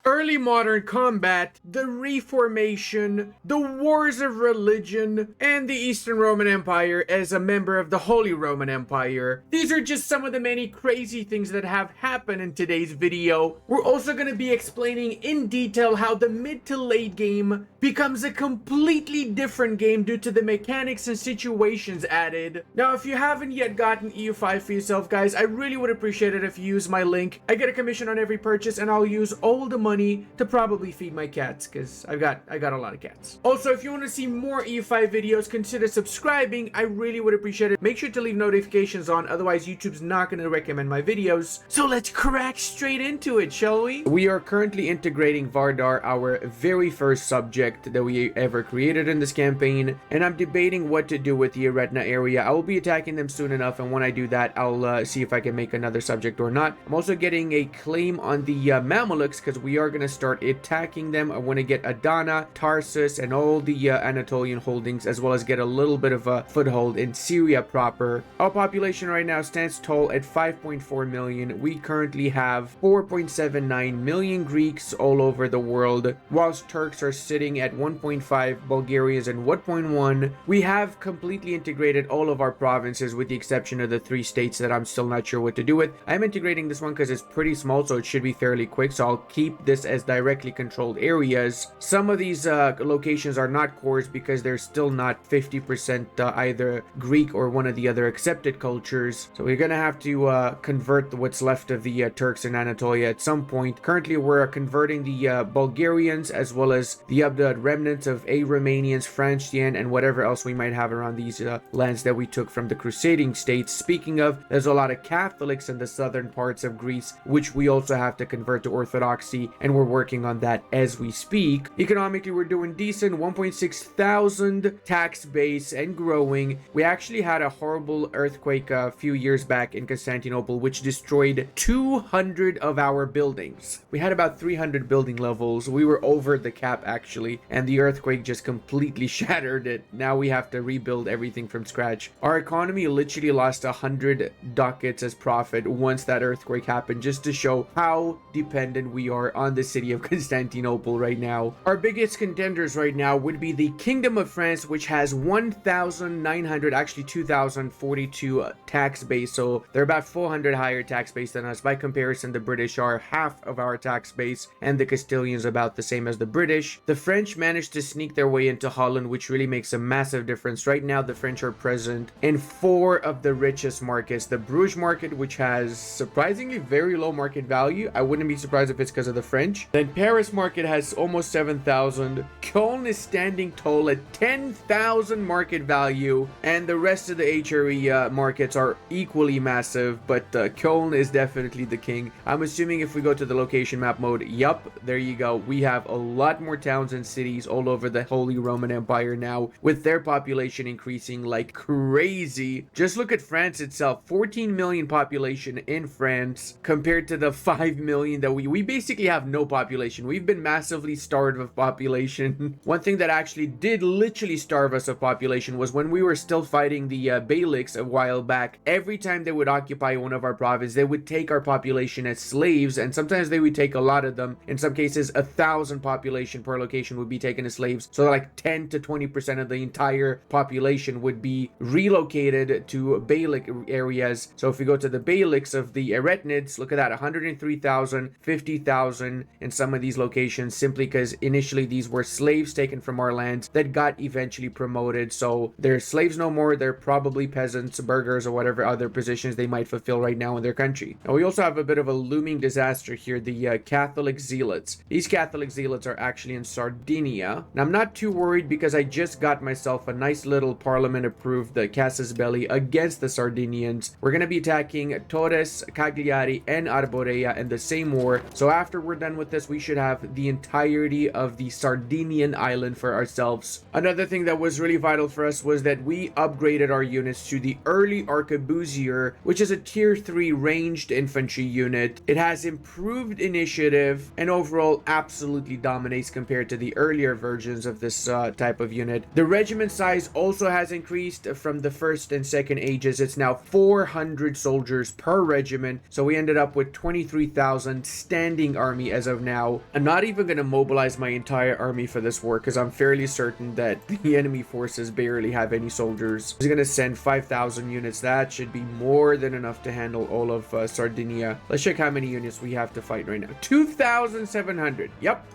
early modern combat, the Reformation, the wars of religion, and the Eastern Roman Empire as a member of the Holy Roman Empire. These are just some of the many crazy things that have happened in today's video. We're also going to be explaining in detail how the mid to late game becomes a completely different game due to the mechanics and situations added. Now, if you haven't yet gotten EU5 for yourself, guys, I really would appreciate it if you use my link. I get a commission on every purchase, and I'll use all the money to probably feed my cats, because I got a lot of cats. Also, if you want to see more EU5 videos, consider subscribing. I really would appreciate it. Make sure to leave notifications on, otherwise YouTube's not going to recommend my videos. So let's crack straight into it, shall we? We are currently integrating Vardar, our very first subject that we ever created in this campaign, and I'm debating what to do with the Eretna area. I will be attacking them soon enough, and when I do that, I'll see if I can make another subject or not. I'm also getting a claim on the Mamelukes, because we are going to start attacking them. I want to get Adana, Tarsus, and all the Anatolian holdings, as well as get a little bit of a foothold in Syria proper. Our population right now stands tall at 5.4 million. We currently have 4.79 million Greeks all over the world, whilst Turks are sitting at 1.5, Bulgarians and 1.1. We have completely integrated all of our provinces with the exception of the 3 states that I'm still not sure what to do with. I'm integrating this one because it's pretty small, so it should be fairly quick, so I'll keep this as directly controlled areas. Some of these locations are not cores because they're still not 50% either Greek or one of the other accepted cultures, so we're gonna have to convert what's left of the Turks in Anatolia at some point. Currently we're converting the Bulgarians as well as the remnants of Romanians, Francian, and whatever else we might have around these lands that we took from the crusading states. Speaking of, there's a lot of Catholics in the southern parts of Greece, which we also have to convert to Orthodoxy, and we're working on that as we speak. Economically, we're doing decent, 1.6 thousand tax base and growing. We actually had a horrible earthquake a few years back in Constantinople, which destroyed 200 of our buildings. We had about 300 building levels. We were over the cap actually, and the earthquake just completely shattered it. Now we have to rebuild everything from scratch. Our economy literally lost 100 ducats as profit once that earthquake happened, just to show how dependent we are on the city of Constantinople right now. Our biggest contenders right now would be the Kingdom of France, which has 1,900, actually 2,042 tax base, so they're about 400 higher tax base than us. By comparison, the British are half of our tax base, and the Castilians about the same as the British. The French managed to sneak their way into Holland, which really makes a massive difference. Right now, the French are present in 4 of the richest markets. The Bruges market, which has surprisingly very low market value. I wouldn't be surprised if it's because of the French. Then Paris market has almost 7,000. Cologne is standing tall at 10,000 market value, and the rest of the HRE markets are equally massive, but Cologne is definitely the king. I'm assuming if we go to the location map mode, yup, there you go. We have a lot more towns and cities all over the Holy Roman Empire now, with their population increasing like crazy. Just look at France itself, 14 million population in France compared to the 5 million that we basically have no population. We've been massively starved of population. One thing that actually did literally starve us of population was when we were still fighting the Beyliks a while back. Every time they would occupy one of our provinces, they would take our population as slaves, and sometimes they would take a lot of them. In some cases, 1,000 population per location would be taken as slaves, so like 10 to 20% of the entire population would be relocated to Beylik areas. So if we go to the Beyliks of the Eretnids, look at that, 103,000, 50,000 in some of these locations, simply because initially these were slaves taken from our lands that got eventually promoted. So they're slaves no more, they're probably peasants, burghers, or whatever other positions they might fulfill right now in their country. Now we also have a bit of a looming disaster here, the Catholic zealots. These Catholic zealots are actually in Sardinia. Now I'm not too worried because I just got myself a nice little parliament approved casus belli against the Sardinians. We're going to be attacking Torres, Cagliari, and Arborea in the same war. So after we're done with this, we should have the entirety of the Sardinian island for ourselves. Another thing that was really vital for us was that we upgraded our units to the early arquebusier, which is a tier 3 ranged infantry unit. It has improved initiative and overall absolutely dominates compared to the earlier versions of this type of unit. The regiment size also has increased from the first and second ages. It's now 400 soldiers per regiment, so we ended up with 23,000 standing army as of now. I'm not even going to mobilize my entire army for this war because I'm fairly certain that the enemy forces barely have any soldiers. He's going to send 5,000 units. That should be more than enough to handle all of Sardinia. Let's check how many units we have to fight right now. 2,700. Yep.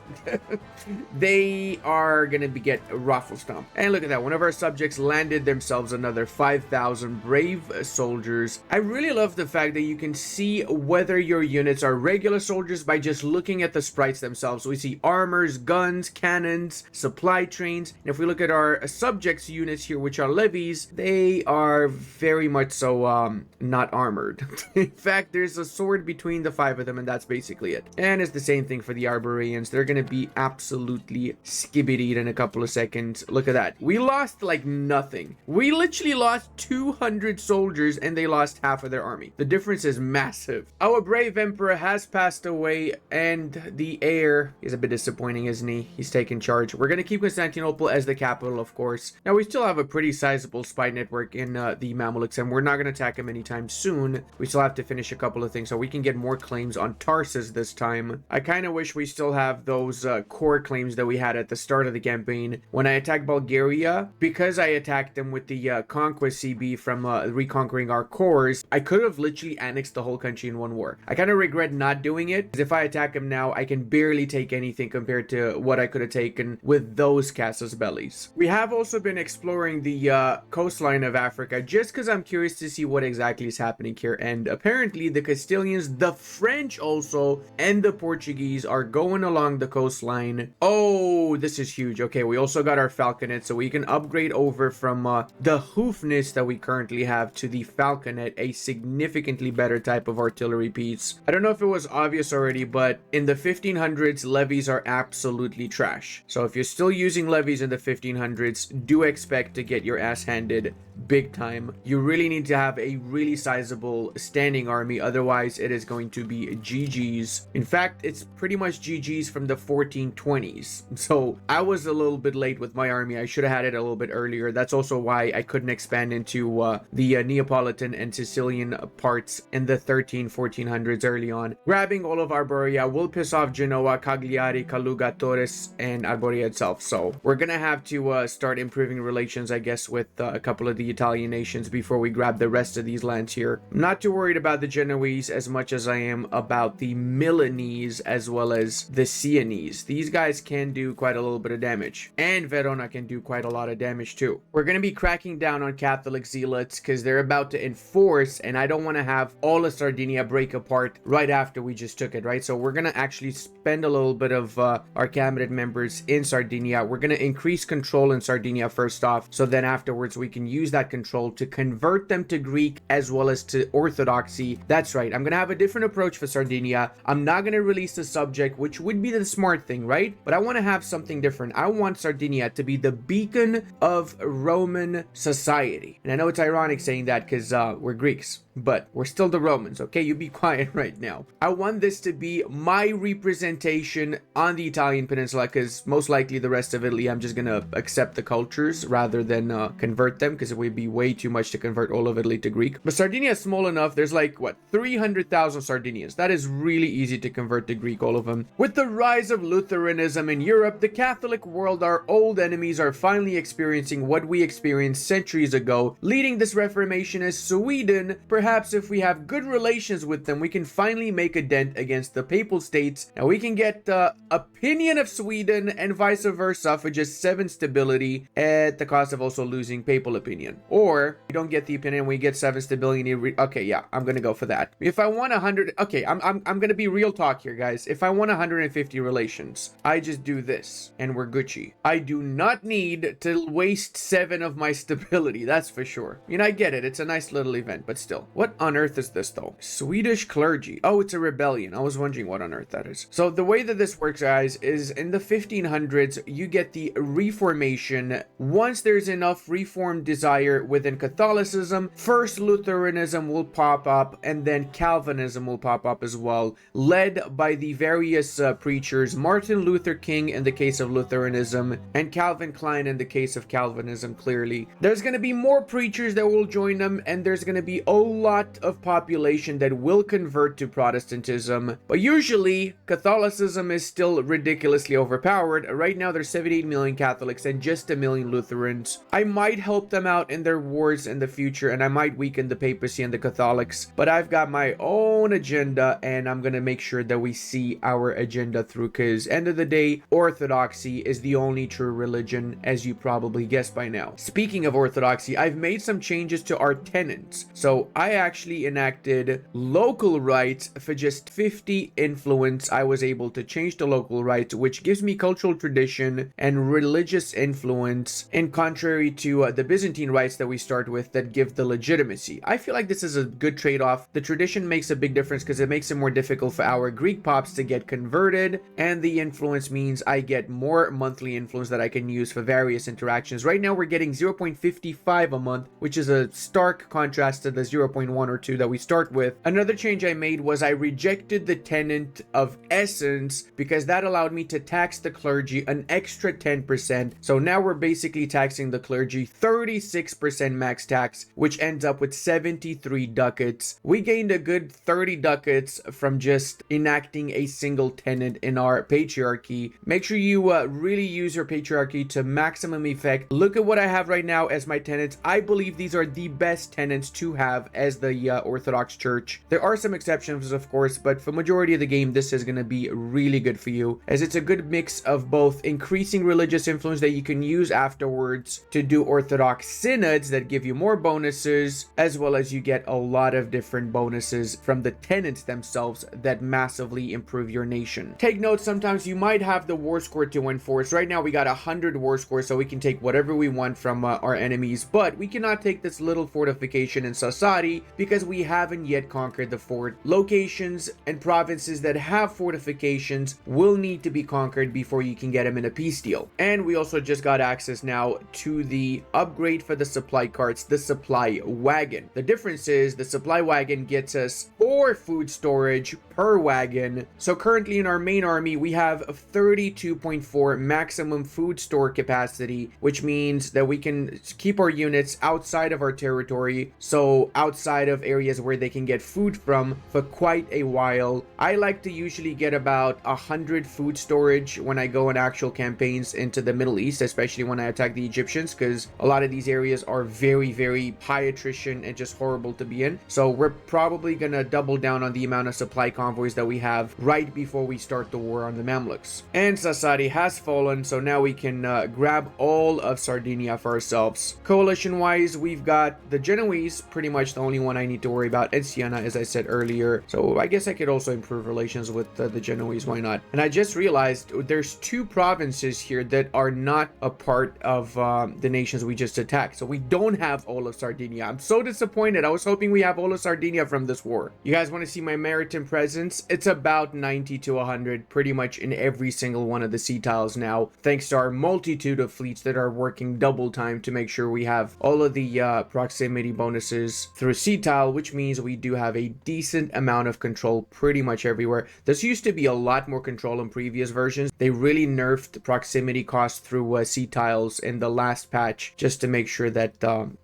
They are going to get raffle stomp. And look at that. One of our subjects landed themselves another 5,000 brave soldiers. I really love the fact that you can see whether your units are regular soldiers by just looking at the sprites themselves. So we see armors, guns, cannons, supply trains. And if we look at our subjects units here, which are levies, they are very much so not armored. In fact, there's a sword between the 5 of them, and that's basically it. And it's the same thing for the Arborians. They're going to be absolutely skibbidied in a couple of seconds. Look at that. We lost like nothing. We literally lost 200 soldiers and they lost half of their army. The difference is massive. Our brave emperor has passed away, and the heir is a bit disappointing, isn't he? He's taken charge. We're going to keep Constantinople as the capital, of course. Now, we still have a pretty sizable spy network in the Mamluks, and we're not going to attack them anytime soon. We still have to finish a couple of things so we can get more claims on Tarsus this time. I kind of wish we still have those core claims that we had at the start of the campaign. When I attacked Bulgaria, because I attacked them with the Conquest CB from reconquering our cores, I could have literally annexed the whole country in one war. I kind of regret not doing it, because if I attack them now, I can barely take anything compared to what I could have taken with those casus bellis. We have also been exploring the coastline of Africa just because I'm curious to see what exactly is happening here, and apparently the Castilians, the French also, and the Portuguese are going along the coastline. Oh, this is huge. Okay, we also got our falconet, so we can upgrade over from the hoofness that we currently have to the falconet, a significantly better type of artillery piece. I don't know if it was obvious already, but in the 1500s, levies are absolutely trash. So if you're still using levies in the 1500s, do expect to get your ass handed big time. You really need to have a really sizable standing army, otherwise it is going to be GG's. In fact, it's pretty much GG's from the 1420s. So I was a little bit late with my army. I should have had it a little bit earlier. That's also why I couldn't expand into the Neapolitan and Sicilian parts in the 1400s early on. Grabbing all of Arborea will piss off Genoa, Cagliari, Kaluga, Torres, and Arborea itself. So we're gonna have to start improving relations, I guess, with a couple of the Italian nations before we grab the rest of these lands here. I'm not too worried about the Genoese as much as I am about the Milanese as well as the Sienese. These guys can do quite a little bit of damage, and Verona can do quite a lot of damage too. We're going to be cracking down on Catholic zealots because they're about to enforce, and I don't want to have all of Sardinia break apart right after we just took it, right? So we're going to actually spend a little bit of our cabinet members in Sardinia. We're going to increase control in Sardinia first off, so then afterwards we can use that control to convert them to Greek as well as to Orthodoxy. That's right, I'm going to have a different approach for Sardinia. I'm not going to release the subject, which would be the smart thing, right? But I want to have something different. I want Sardinia to be the beacon of Roman society. And I know it's ironic saying that because we're Greeks, but we're still the Romans, okay? You be quiet right now. I want this to be my representation on the Italian peninsula because most likely the rest of Italy, I'm just going to accept the cultures rather than convert them because it would be way too much to convert all of Italy to Greek. But Sardinia is small enough. There's like, what, 300,000 Sardinians. That is really easy to convert to Greek, all of them. With the rise of Lutheranism in Europe, the Catholic world, our old enemies, are finally experiencing what we experienced centuries ago. Leading this reformation is Sweden. Perhaps if we have good relations with them, we can finally make a dent against the Papal States. Now we can get the opinion of Sweden and vice versa for just 7 stability at the cost of also losing Papal opinion. Or we don't get the opinion, we get 7 stability. Okay, yeah, I'm gonna go for that. If I want 100, okay, I'm gonna be real talk here, guys. If I want 150 relations, I just do this and we're Gucci. I do not need to waste 7 of my stability, that's for sure. I mean, I get it, it's a nice little event, but still. What on earth is this though? Swedish clergy. Oh, it's a rebellion. I was wondering what on earth that is. So the way that this works, guys, is in the 1500s, you get the Reformation. Once there's enough reform desire Empire within Catholicism, first Lutheranism will pop up, and then Calvinism will pop up as well, led by the various preachers, Martin Luther King in the case of Lutheranism, and Calvin Klein in the case of Calvinism, clearly. There's going to be more preachers that will join them, and there's going to be a lot of population that will convert to Protestantism. But usually, Catholicism is still ridiculously overpowered. Right now, there's 78 million Catholics and just a million Lutherans. I might help them out in their wars in the future, and I might weaken the papacy and the Catholics, but I've got my own agenda, and I'm gonna make sure that we see our agenda through, because end of the day, orthodoxy is the only true religion, as you probably guessed by now. Speaking of orthodoxy, I've made some changes to our tenets. So I actually enacted local rights for just 50 influence. I was able to change the local rights, which gives me cultural tradition and religious influence, in contrary to the Byzantine rights that we start with that give the legitimacy. I feel like this is a good trade-off. The tradition makes a big difference because it makes it more difficult for our Greek pops to get converted, and the influence means I get more monthly influence that I can use for various interactions. Right now we're getting 0.55 a month, which is a stark contrast to the 0.1 or 2 that we start with. Another change I made was I rejected the tenet of essence, because that allowed me to tax the clergy an extra 10%. So now we're basically taxing the clergy 36% max tax, which ends up with 73 ducats. We gained a good 30 ducats from just enacting a single tenet in our patriarchy. Make sure you really use your patriarchy to maximum effect. Look at what I have right now as my tenets. I believe these are the best tenets to have as the Orthodox Church. There are some exceptions, of course, but for majority of the game, this is going to be really good for you, as it's a good mix of both increasing religious influence that you can use afterwards to do Orthodox synods that give you more bonuses, as well as you get a lot of different bonuses from the tenets themselves that massively improve your nation. Take note, sometimes you might have the war score to enforce. Right now we got 100 war score, so we can take whatever we want from our enemies, but we cannot take this little fortification in Sassari because we haven't yet conquered the fort. Locations and provinces that have fortifications will need to be conquered before you can get them in a peace deal. And we also just got access now to the upgrade for the supply carts, the supply wagon. The difference is the supply wagon gets us 4 food storage per wagon. So currently in our main army, we have 32.4 maximum food store capacity, which means that we can keep our units outside of our territory, so outside of areas where they can get food from for quite a while. I like to usually get about 100 food storage when I go on actual campaigns into the Middle East, especially when I attack the Egyptians, because a lot of these areas are very, very high attrition and just horrible to be in. So we're probably gonna double down on the amount of supply convoys that we have right before we start the war on the Mamluks. And Sassari has fallen, so now we can grab all of Sardinia for ourselves. Coalition wise, we've got the Genoese, pretty much the only one I need to worry about, and Siena, as I said earlier. So I guess I could also improve relations with the Genoese, why not? And I just realized there's 2 provinces here that are not a part of the nations we just attacked. So we don't have all of Sardinia. I'm so disappointed. I was hoping we have all of Sardinia from this war. You guys want to see my maritime presence? It's about 90 to 100, pretty much in every single one of the sea tiles now, thanks to our multitude of fleets that are working double time to make sure we have all of the proximity bonuses through sea tile, which means we do have a decent amount of control pretty much everywhere. This used to be a lot more control in previous versions. They really nerfed proximity costs through sea tiles in the last patch, just to make sure that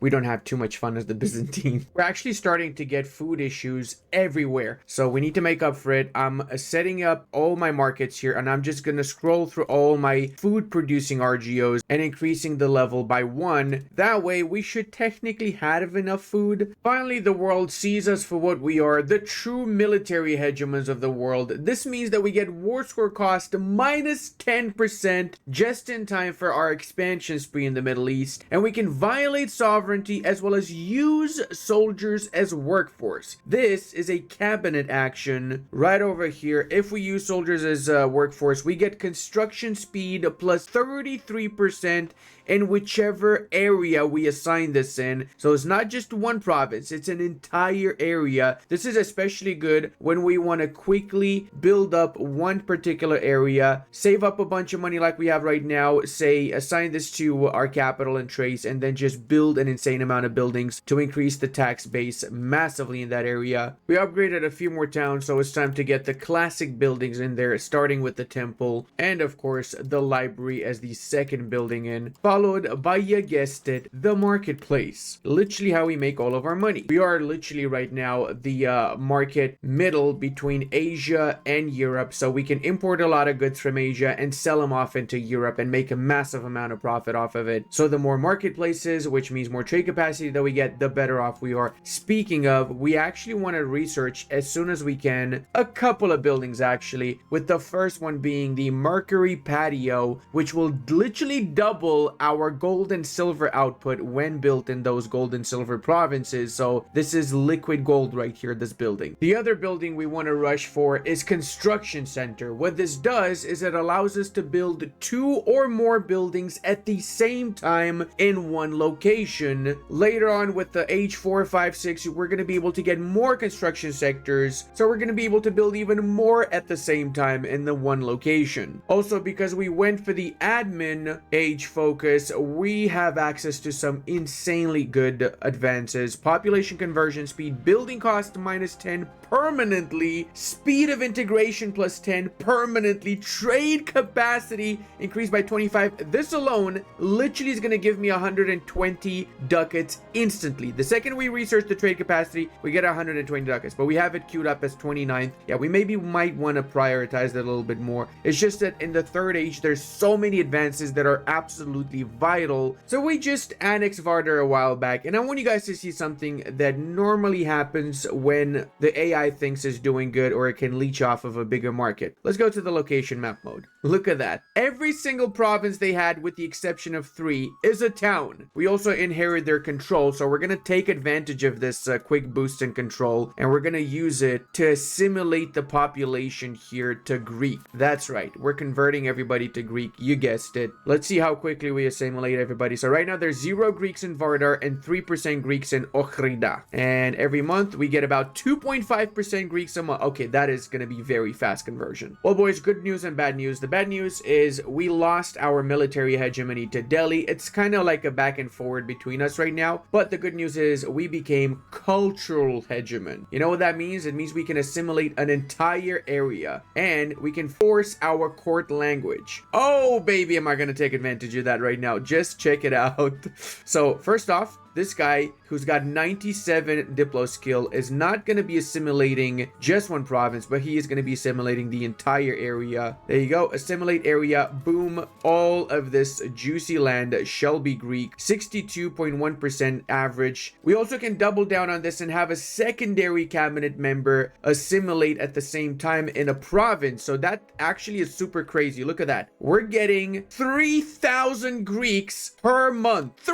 we don't have too much fun as the Byzantine. We're actually starting to get food issues everywhere, so we need to make up for it. I'm setting up all my markets here, and I'm just gonna scroll through all my food producing RGOs and increasing the level by 1. That way we should technically have enough food. Finally, the world sees us for what we are, the true military hegemons of the world. This means that we get war score cost minus 10% just in time for our expansion spree in the Middle East, and we can violate sovereignty as well as use soldiers as workforce. This is a cabinet action right over here. If we use soldiers as workforce, we get construction speed plus 33% in whichever area we assign this in. So it's not just one province, it's an entire area. This is especially good when we want to quickly build up one particular area, save up a bunch of money like we have right now, say assign this to our capital and trace, and then just just build an insane amount of buildings to increase the tax base massively in that area. We upgraded a few more towns, so it's time to get the classic buildings in there, starting with the temple and of course the library as the second building in, followed by, you guessed it, the marketplace. Literally how we make all of our money. We are literally right now the market middle between Asia and Europe, so we can import a lot of goods from Asia and sell them off into Europe and make a massive amount of profit off of it. So the more marketplaces, which means more trade capacity that we get, the better off we are. Speaking of, we actually want to research as soon as we can a couple of buildings actually, with the first one being the Mercury Patio, which will literally double our gold and silver output when built in those gold and silver provinces. So this is liquid gold right here, this building. The other building we want to rush for is Construction Center. What this does is it allows us to build 2 or more buildings at the same time in one location. Later on with the H4, 5, 6, we're going to be able to get more construction sectors, so we're going to be able to build even more at the same time in the one location. Also, because we went for the admin age focus, we have access to some insanely good advances. Population conversion speed, building cost -10 permanently, speed of integration +10 permanently, trade capacity increased by 25. This alone literally is going to give me 120 ducats instantly. The second we research the trade capacity, we get 120 ducats, but we have it queued up as 29th. Yeah, we maybe might want to prioritize that a little bit more. It's just that in the third age, there's so many advances that are absolutely vital. So we just annexed Vardar a while back, and I want you guys to see something that normally happens when the AI thinks is doing good or it can leech off of a bigger market. Let's go to the location map mode. Look at that. Every single province they had, with the exception of 3, is a town. We also inherit their control, so we're going to take advantage of this quick boost in control, and we're going to use it to assimilate the population here to Greek. That's right. We're converting everybody to Greek. You guessed it. Let's see how quickly we assimilate everybody. So right now there's 0 Greeks in Vardar and 3% Greeks in Ochrida. And every month we get about 2.5% Greeks a month. Okay, that is going to be very fast conversion. Well, boys, good news and bad news. The bad news is we lost our military hegemony to Delhi. It's kind of like a back and forward between us right now. But the good news is we became cultural hegemon. You know what that means? It means we can assimilate an entire area and we can force our court language. Oh, baby, am I going to take advantage of that right now? Just check it out. So first off, this guy who's got 97 Diplo skill is not going to be assimilating just one province, but he is going to be assimilating the entire area. There you go. Assimilate area. Boom. All of this juicy land shall be Greek. 62.1% average. We also can double down on this and have a secondary cabinet member assimilate at the same time in a province. So that actually is super crazy. Look at that. We're getting 3,000 Greeks per month.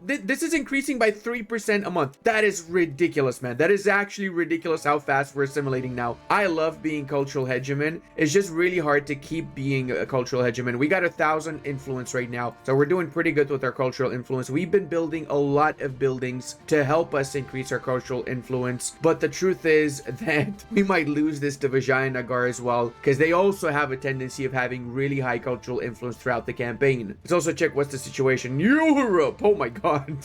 This is increasing by 3% a month. That is ridiculous, man. That is actually ridiculous how fast we're assimilating now. I love being cultural hegemon. It's just really hard to keep being a cultural hegemon. We got 1,000 influence right now, so we're doing pretty good with our cultural influence. We've been building a lot of buildings to help us increase our cultural influence, but the truth is that we might lose this to Vijayanagar as well, because they also have a tendency of having really high cultural influence throughout the campaign. Let's also check what's the situation. Europe! Oh my god.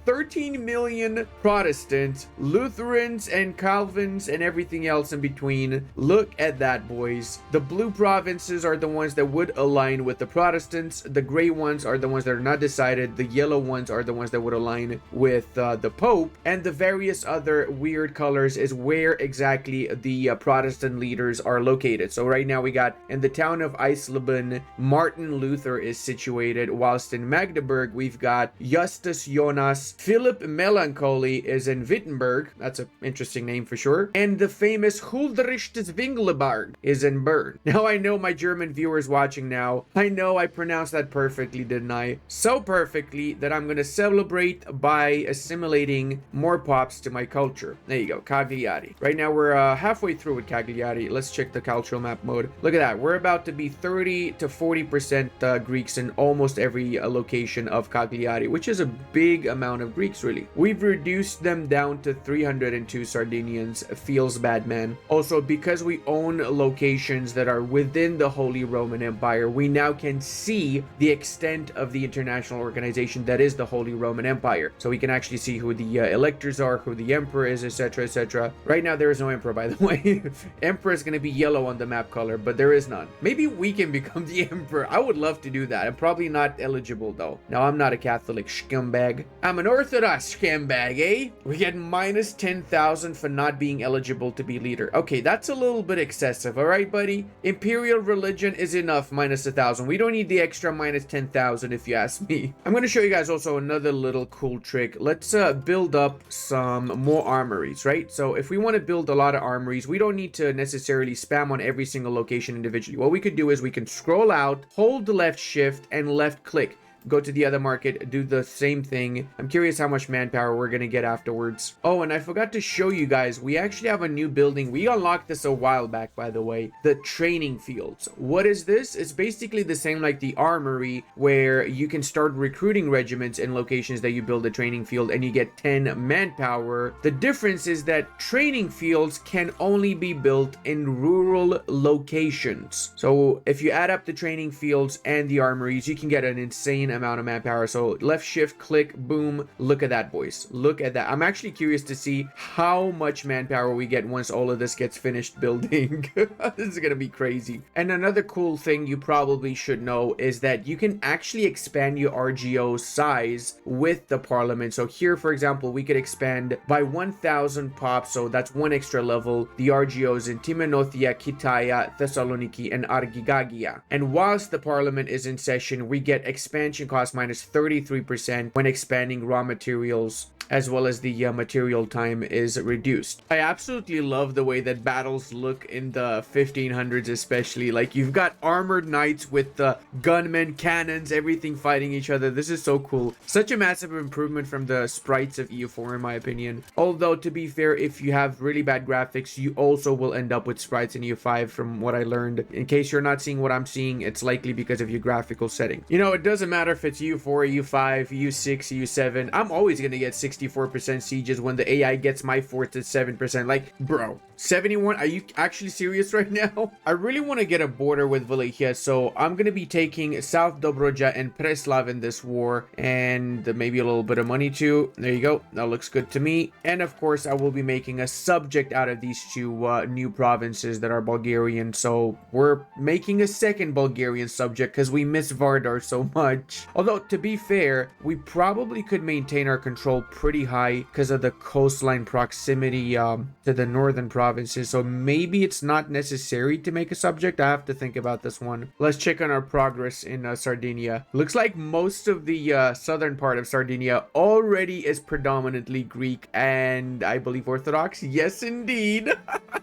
13 million Protestants, Lutherans and Calvins and everything else in between. Look at that, boys. The blue provinces are the ones that would align with the Protestants. The gray ones are the ones that are not decided. The yellow ones are the ones that would align with the Pope. And the various other weird colors is where exactly the Protestant leaders are located. So right now we got in the town of Eisleben, Martin Luther is situated, whilst in Magdeburg we've got Justus Jonas. Philip Melancholy is in Wittenberg. That's an interesting name for sure. And the famous Huldrych des Wingleberg is in Bern. Now I know my German viewers watching now. I know I pronounced that perfectly, didn't I? So perfectly that I'm going to celebrate by assimilating more pops to my culture. There you go, Cagliari. Right now we're halfway through with Cagliari. Let's check the cultural map mode. Look at that. We're about to be 30 to 40% Greeks in almost every location of Cagliari. society, which is a big amount of Greeks, really. We've reduced them down to 302 Sardinians. Feels bad, man. Also, because we own locations that are within the Holy Roman Empire, we now can see the extent of the international organization that is the Holy Roman Empire. So we can actually see who the electors are, who the emperor is, etc., etc. Right now, there is no emperor, by the way. Emperor is going to be yellow on the map color, but there is none. Maybe we can become the emperor. I would love to do that. I'm probably not eligible, though. Now, I'm not a Catholic scumbag. I'm an Orthodox scumbag, eh? We get minus 10,000 for not being eligible to be leader. Okay, that's a little bit excessive, all right, buddy? Imperial religion is enough, minus 1,000. We don't need the extra minus 10,000, if you ask me. I'm going to show you guys also another little cool trick. Let's build up some more armories, right? So if we want to build a lot of armories, we don't need to necessarily spam on every single location individually. What we could do is we can scroll out, hold the left shift, and left click. Go to the other market, do the same thing. I'm curious how much manpower we're gonna get afterwards. Oh, and I forgot to show you guys, we actually have a new building. We unlocked this a while back, by the way. The training fields. What is this? It's basically the same like the armory, where you can start recruiting regiments in locations that you build a training field and you get 10 manpower. The difference is that training fields can only be built in rural locations. So if you add up the training fields and the armories, you can get an insane amount of manpower. So left shift click, boom, look at that, boys. Look at that. I'm actually curious to see how much manpower we get once all of this gets finished building. This is gonna be crazy. And another cool thing you probably should know is that you can actually expand your RGO size with the parliament. So here, for example, we could expand by 1,000 pops, so that's one extra level, the RGOs in Timenothia, Kitaya, Thessaloniki, and Argigagia. And whilst the parliament is in session, we get expansion cost minus 33% when expanding raw materials, as well as the material time is reduced. I absolutely love the way that battles look in the 1500s, especially. Like, you've got armored knights with the gunmen, cannons, everything fighting each other. This is so cool. Such a massive improvement from the sprites of EU4, in my opinion. Although, to be fair, if you have really bad graphics, you also will end up with sprites in EU5, from what I learned. In case you're not seeing what I'm seeing, it's likely because of your graphical setting. You know, it doesn't matter if it's EU4, EU5, EU6, EU7. I'm always gonna get 64% sieges when the AI gets my forts at 7%. Like, bro, 71? Are you actually serious right now? I really want to get a border with Wallachia, so I'm gonna be taking South Dobroja and Preslav in this war, and maybe a little bit of money too. There you go. That looks good to me. And of course, I will be making a subject out of these two new provinces that are Bulgarian. So we're making a second Bulgarian subject because we miss Vardar so much. Although, to be fair, we probably could maintain our control pretty high because of the coastline proximity to the northern provinces. So maybe it's not necessary to make a subject. I have to think about this one. Let's check on our progress in Sardinia. Looks like most of the southern part of Sardinia already is predominantly Greek and I believe Orthodox. Yes, indeed.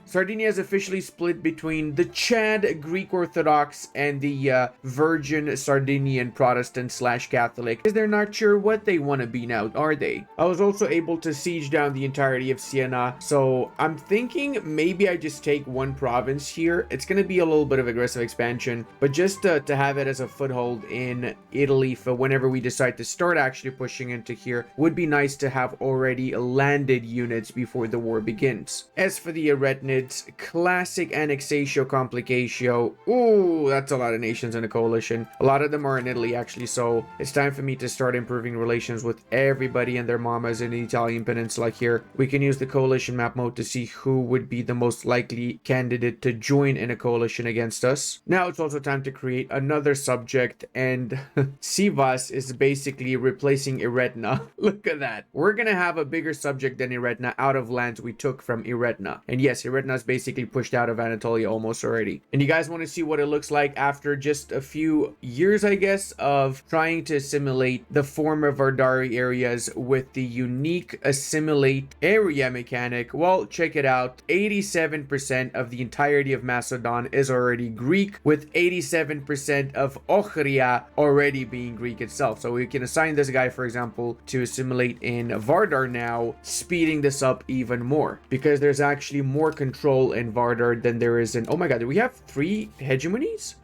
Sardinia is officially split between the Chad Greek Orthodox and the Virgin Sardinian Protestant / Catholic, because they're not sure what they want to be now, are they? I was also able to siege down the entirety of Siena, so I'm thinking maybe I just take one province here. It's going to be a little bit of aggressive expansion, but just to have it as a foothold in Italy for whenever we decide to start actually pushing into here, would be nice to have already landed units before the war begins. As for the Aretinids, classic annexatio complicatio. Ooh, that's a lot of nations in a coalition. A lot of them are in Italy actually, so it's time for me to start improving relations with everybody and their mamas in the Italian peninsula here. We can use the coalition map mode to see who would be the most likely candidate to join in a coalition against us. Now it's also time to create another subject, and Sivas is basically replacing Eretna. Look at that. We're gonna have a bigger subject than Eretna out of lands we took from Eretna. And yes, Eretna is basically pushed out of Anatolia almost already. And you guys want to see what it looks like after just a few years, I guess, of trying to assimilate the former Vardari areas with the unique assimilate area mechanic? Well, check it out. 87% of the entirety of Macedon is already Greek, with 87% of Ohria already being Greek itself. So we can assign this guy, for example, to assimilate in Vardar now, speeding this up even more, because there's actually more control in Vardar than there is in... Oh my god, do we have 3 hegemonies?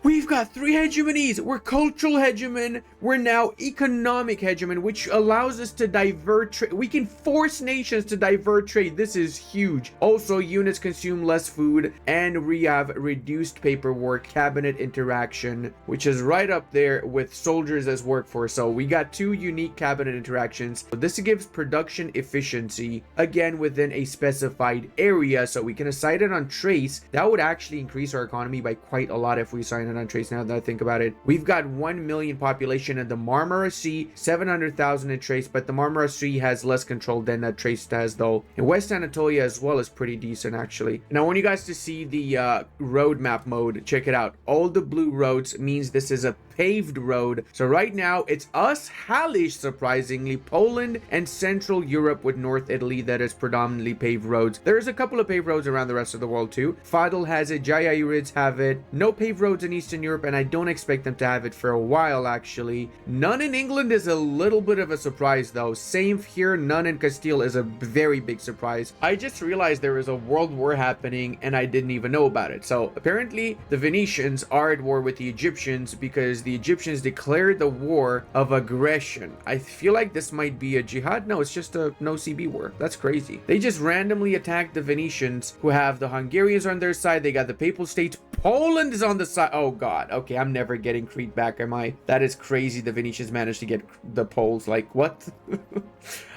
We've got 3 hegemonies. We're cultural hegemon. We're now economic hegemon, which allows us to divert trade. We can force nations to divert trade. This is huge. Also, units consume less food, and we have reduced paperwork, cabinet interaction, which is right up there with soldiers as workforce. So we got 2 unique cabinet interactions. This gives production efficiency, again, within a specified area. So we can assign it on trace. That would actually increase our economy by quite a lot if we assign on trace. Now that I think about it, we've got 1 million population in the Marmara Sea, 700,000 in trace, but the Marmara Sea has less control than that trace has, though. In West Anatolia as well is pretty decent, actually. And I want you guys to see the road map mode. Check it out. All the blue roads means this is a paved road. So right now it's us, Halish, surprisingly, Poland, and Central Europe with North Italy that is predominantly paved roads. There's a couple of paved roads around the rest of the world too. Fadel has it, Jayairids have it. No paved roads in Eastern Europe, and I don't expect them to have it for a while, actually. None in England is a little bit of a surprise, though. Same here, none in Castile is a very big surprise. I just realized there is a world war happening, and I didn't even know about it. So apparently the Venetians are at war with the Egyptians because the Egyptians declared the war of aggression. I feel like this might be a jihad. No, it's just a no CB war. That's crazy. They just randomly attacked the Venetians, who have the Hungarians on their side. They got the Papal States. Poland is on the side. Oh god. Okay, I'm never getting Crete back, am I? That is crazy. The Venetians managed to get the Poles. Like, what?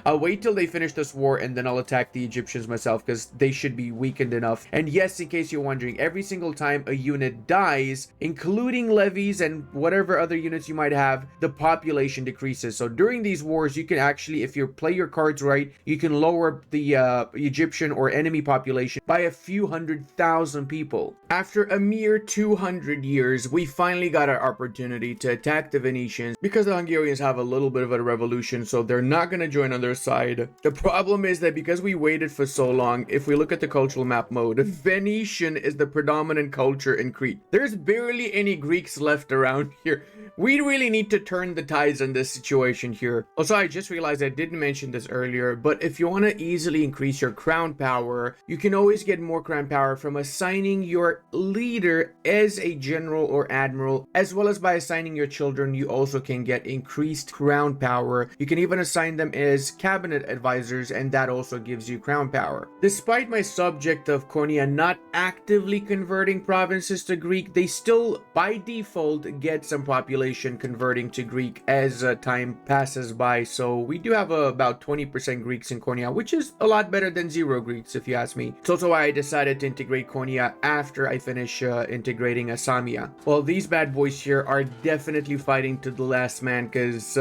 I'll wait till they finish this war and then I'll attack the Egyptians myself because they should be weakened enough. And yes, in case you're wondering, every single time a unit dies, including levies and whatever other units you might have, the population decreases. So during these wars, you can actually, if you play your cards right, you can lower the Egyptian or enemy population by a few 100,000 people. After a mere 200 years, we finally got our opportunity to attack the Venetians because the Hungarians have a little bit of a revolution, so they're not going to join on their side. The problem is that because we waited for so long, if we look at the cultural map mode, Venetian is the predominant culture in Crete. There's barely any Greeks left around here. We really need to turn the tides in this situation here. Also, I just realized I didn't mention this earlier, but if you want to easily increase your crown power, you can always get more crown power from assigning your leader as a general or admiral, as well as by assigning your children. You also can get increased crown power. You can even assign them as cabinet advisors, and that also gives you crown power. Despite my subject of Konya not actively converting provinces to Greek, they still by default get some population converting to Greek as time passes by. So we do have about 20% Greeks in Konya, which is a lot better than 0 Greeks if you ask me. It's also why I decided to integrate Konya after I finish integrating Asamia. Well, these bad boys here are definitely fighting to the last man because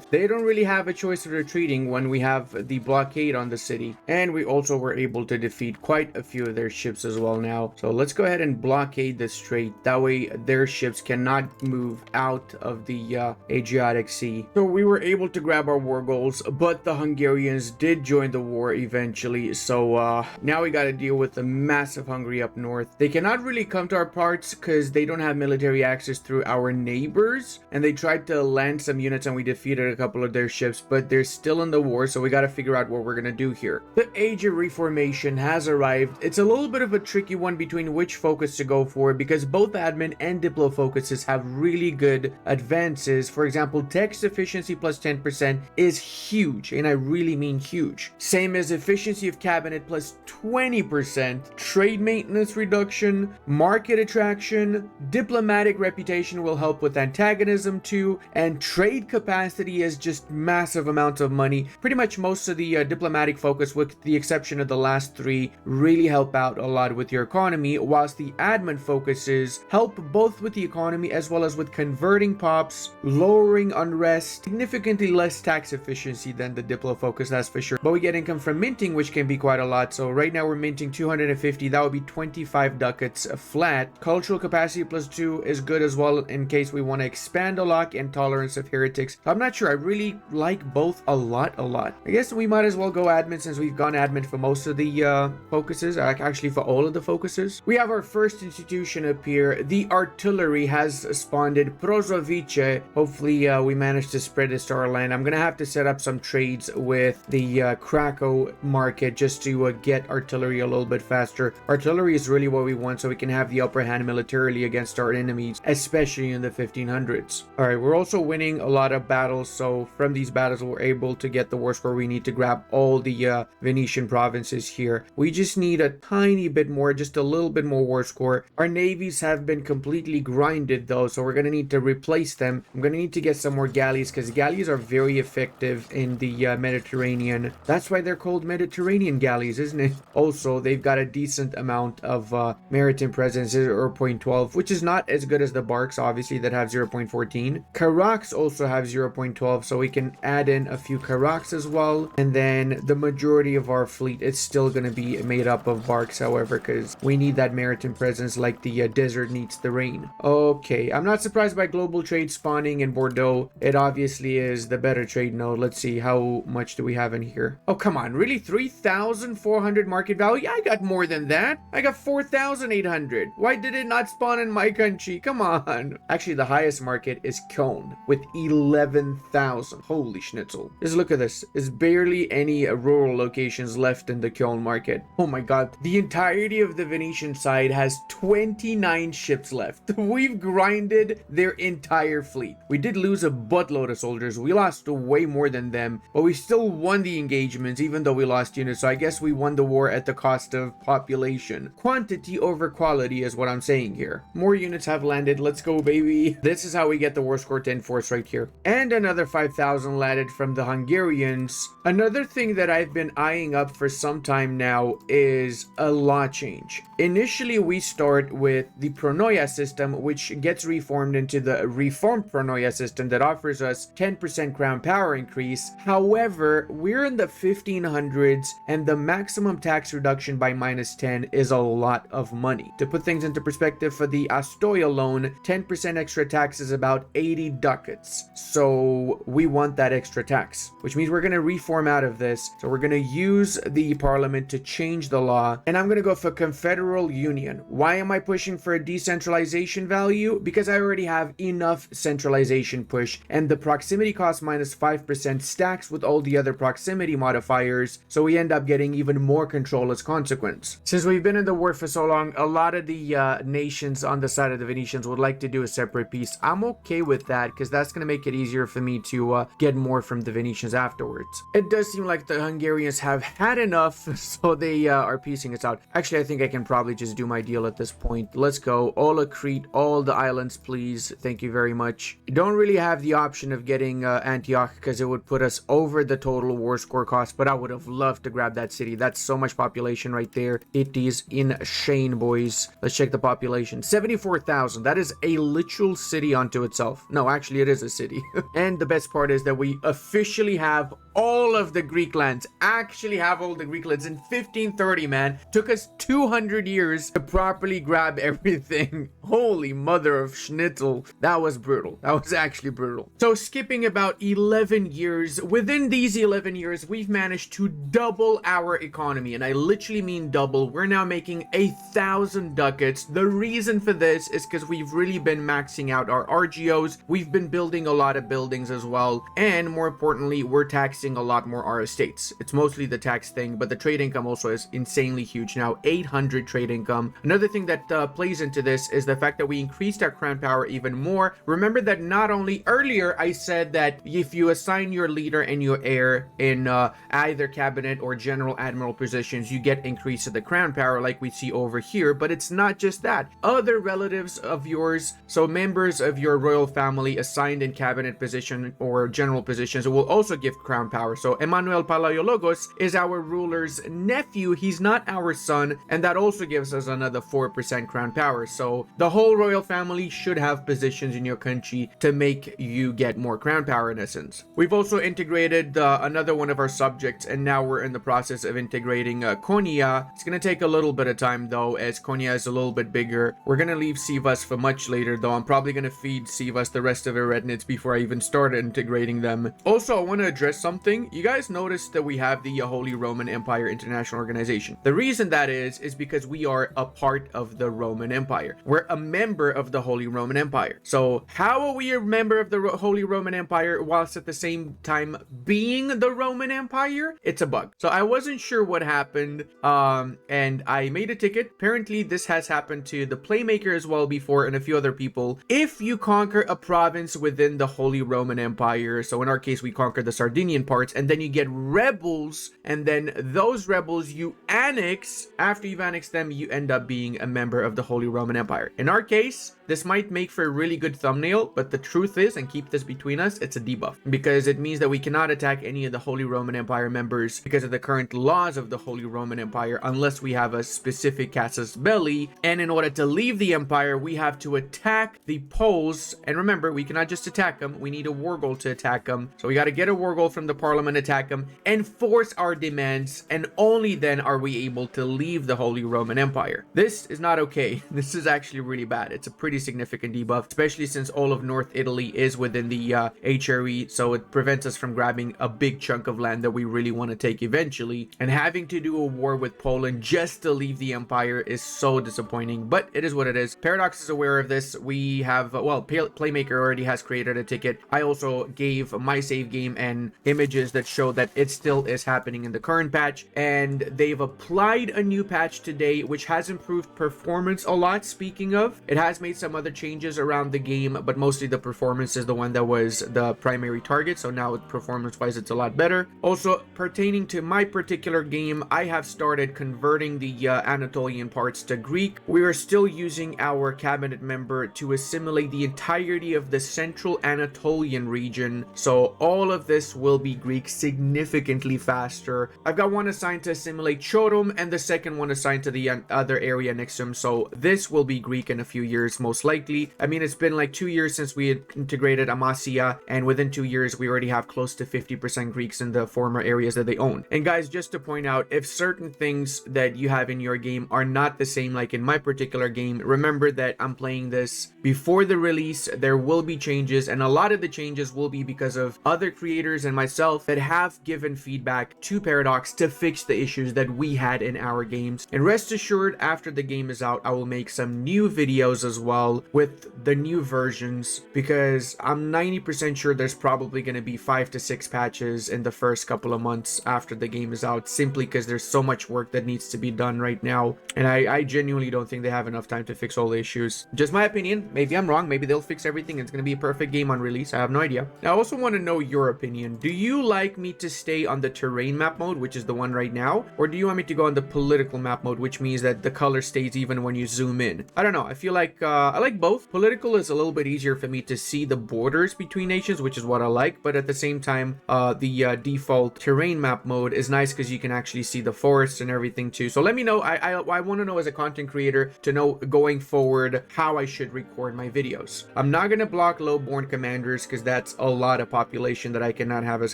they don't really have a choice of retreating when we have the blockade on the city. And we also were able to defeat quite a few of their ships as well now. So let's go ahead and blockade the strait. That way their ships cannot move out of the Adriatic Sea. So we were able to grab our war goals, but the Hungarians did join the war eventually. So now we got to deal with the massive Hungary up north. They cannot really come to our parts because they don't have military access through our neighbors, and they tried to land some units and we defeated a couple of their ships, but they're still in the war, so we got to figure out what we're gonna do here. The Age of Reformation has arrived. It's a little bit of a tricky one between which focus to go for because both admin and diplo focuses have really good advances. For example, text efficiency plus 10% is huge, and I really mean huge. Same as efficiency of cabinet plus 20%, trade maintenance reduction, market attraction, diplomatic reputation will help with antagonism too, and trade capacity is just massive amounts of money. Pretty much most of the diplomatic focus, with the exception of the last 3, really help out a lot with your economy, whilst the admin focuses help both with the economy as well as with converting pops, lowering unrest, significantly less tax efficiency than the diplo focus, that's for sure. But we get income from minting, which can be quite a lot. So right now we're minting 250, that would be 25 ducats flat. Cultural capacity plus 2 is good as well in case we want to expand a lot, and tolerance of heretics. I'm not sure, I really like both a lot. I guess we might as well go admin since we've gone admin for most of the focuses, actually for all of the focuses. We have our first institution up here. The artillery has spawned Prozovice. Hopefully we manage to spread this to our land. I'm gonna have to set up some trades with the Krakow market just to get artillery a little bit faster. Artillery is really what we want so we can have the upper hand militarily against our enemies, especially in the 1500s. All right, we're also winning a lot of battles, so from these battles we're able to get the war score we need to grab all the Venetian provinces here. We just need a tiny bit more, just a little bit more war score. Our navies have been completely grinded though, so we're gonna need to replace them. I'm gonna need to get some more galleys because galleys are very effective in the Mediterranean. That's why they're called Mediterranean galleys, isn't it? Also, they've got a decent amount of maritime presence, 0.12, which is not as good as the barks, obviously, that have 0.14. Carracks also have 0.12, so we can add in a few Carracks as well. And then the majority of our fleet is still going to be made up of barks, however, because we need that maritime presence like the desert needs the rain. Okay, I'm not surprised by global trade spawning in Bordeaux. It obviously is the better trade node. Let's see, how much do we have in here? Oh, come on, really? 3,400 market value? Yeah, I got more than that. I got 4,800. Why did it not spawn in my country? Come on. Actually, the highest market is Cone with 11,000. Holy schnitzel. Just look at this. There's barely any rural locations left in the Cone market. Oh my god. The entirety of the Venetian side has 29 ships left. We've grinded their entire fleet. We did lose a buttload of soldiers. We lost way more than them, but we still won the engagements even though we lost units. So I guess we won the war at the cost of population. Quantity over quality is what I'm saying here. More units have landed. Let's go, baby. This is how we get the war score to enforce right here. And another 5,000 landed from the Hungarians. Another thing that I've been eyeing up for some time now is a law change. Initially, we start with the Pronoia system, which gets reformed into the reformed Pronoia system that offers us 10% crown power increase. However, we're in the 1500s and the maximum tax reduction by -10 is a lot of money. To put things into perspective, for the Astoy alone, 10% extra tax is about 80 ducats. So we want that extra tax, which means we're going to reform out of this. So we're going to use the parliament to change the law, and I'm going to go for confederal union. Why am I pushing for a decentralization value? Because I already have enough centralization push, and the proximity cost -5% stacks with all the other proximity modifiers, so we end up getting even more control as consequence. Since we've been in the war for so long, a lot of the nations on the side of the Venetians would like to do a separate peace. I'm okay with that because that's going to make it easier for me to get more from the Venetians afterwards. It does seem like the Hungarians have had enough, so they are piecing us out. Actually, I think I can probably just do my deal at this point. Let's go. All of Crete, all the islands, please. Thank you very much. You don't really have the option of getting Antioch because it would put us over the total war score cost, but I would have loved to grab that city. That's so much population right there. It is insane, boys. Let's check the population. 74,000. That is a literal city unto itself. No, actually, it is a city. And the best part is that we officially have all of the Greek lands. Actually have all the Greek lands in 1530, man. Took us 200 years to properly grab everything. Holy mother of schnitzel. That was brutal. That was actually brutal. So skipping about 11 years, within these 11 years, we've managed to double our economy. And I literally mean double. We're now making 1,000 ducats. The reason for this is because we've really been maxing out our RGOs. We've been building a lot of buildings as well. And more importantly, we're taxing a lot more our estates. It's mostly the tax thing, but the trade income also is insanely huge now. 800 trade income. Another thing that plays into this is the fact that we increased our crown power even more. Remember that not only earlier I said that if you assign your leader and your heir in either cabinet or general admiral positions, you get increase of the crown power like we see over here, but it's not just that. Other relatives of yours, so members of your royal family assigned in cabinet position or general positions, will also give crown power. So Emmanuel Palaiologos is our ruler's nephew. He's not our son, and that also gives us another 4% crown power. So the whole royal family should have positions in your country to make you get more crown power in essence. We've also integrated another one of our subjects, and now we're in the process of integrating Konya. It's going to take a little bit of time though, as Konya is a little bit bigger. We're going to leave Sivas for much later though. I'm probably going to feed Sivas the rest of her rednets before I even start integrating them. Also, I want to address something. You guys noticed that we have the Holy Roman Empire International Organization. The reason that is because we are a part of the Roman Empire. We're a member of the Holy Roman Empire. Empire. So how are we a member of the Holy Roman Empire whilst at the same time being the Roman Empire? It's a bug. So I wasn't sure what happened, and I made a ticket. Apparently this has happened to the Playmaker as well before and a few other people. If you conquer a province within the Holy Roman Empire, so in our case we conquer the Sardinian parts, and then you get rebels, and then those rebels you annex. After you've annexed them, you end up being a member of the Holy Roman Empire. In our case, this might make for a really good thumbnail, but the truth is, and keep this between us, it's a debuff, because it means that we cannot attack any of the Holy Roman Empire members because of the current laws of the Holy Roman Empire unless we have a specific casus belli. And in order to leave the empire, we have to attack the Poles. And remember, we cannot just attack them, we need a war goal to attack them. So we got to get a war goal from the parliament, attack them, enforce our demands, and only then are we able to leave the Holy Roman Empire. This is not okay. This is actually really bad. It's a pretty significant debuff, especially since all of North Italy is within the HRE, so it prevents us from grabbing a big chunk of land that we really want to take eventually, and having to do a war with Poland just to leave the empire is so disappointing, but it is what it is. Paradox is aware of this. We have, well, Playmaker already has created a ticket. I also gave my save game and images that show that it still is happening in the current patch, and they've applied a new patch today which has improved performance a lot. Speaking of, it has made some other changes around the game, but mostly the performance is the one that was the primary target, so now performance wise it's a lot better. Also pertaining to my particular game, I have started converting the Anatolian parts to Greek. We are still using our cabinet member to assimilate the entirety of the central Anatolian region, so all of this will be Greek significantly faster. I've got one assigned to assimilate Chorum and the second one assigned to the other area next to him, so this will be Greek in a few years most likely. I mean, it's been like 2 years since we had integrated Amasya, and within 2 years we already have close to 50% Greeks in the former areas that they own. And guys, just to point out, if certain things that you have in your game are not the same like in my particular game, remember that I'm playing this before the release. There will be changes, and a lot of the changes will be because of other creators and myself that have given feedback to Paradox to fix the issues that we had in our games. And rest assured, after the game is out, I will make some new videos as well with the new versions, because I'm 90% sure there's probably going to be 5 to 6 patches in the first couple of months after the game is out, simply because there's so much work that needs to be done right now, and I genuinely don't think they have enough time to fix all the issues. Just my opinion. Maybe I'm wrong. Maybe they'll fix everything and it's going to be a perfect game on release. I have no idea. Now, I also want to know your opinion. Do you like me to stay on the terrain map mode, which is the one right now, or do you want me to go on the political map mode, which means that the color stays even when you zoom in? I don't know. I feel like I like both. Political is a little bit easier for me to see the borders between nations, which is what I like, but at the same time, the default terrain map mode is nice because you can actually see the forests and everything too. So let me know. I want to know as a content creator to know going forward how I should record my videos. I'm not going to block low-born commanders because that's a lot of population that I cannot have as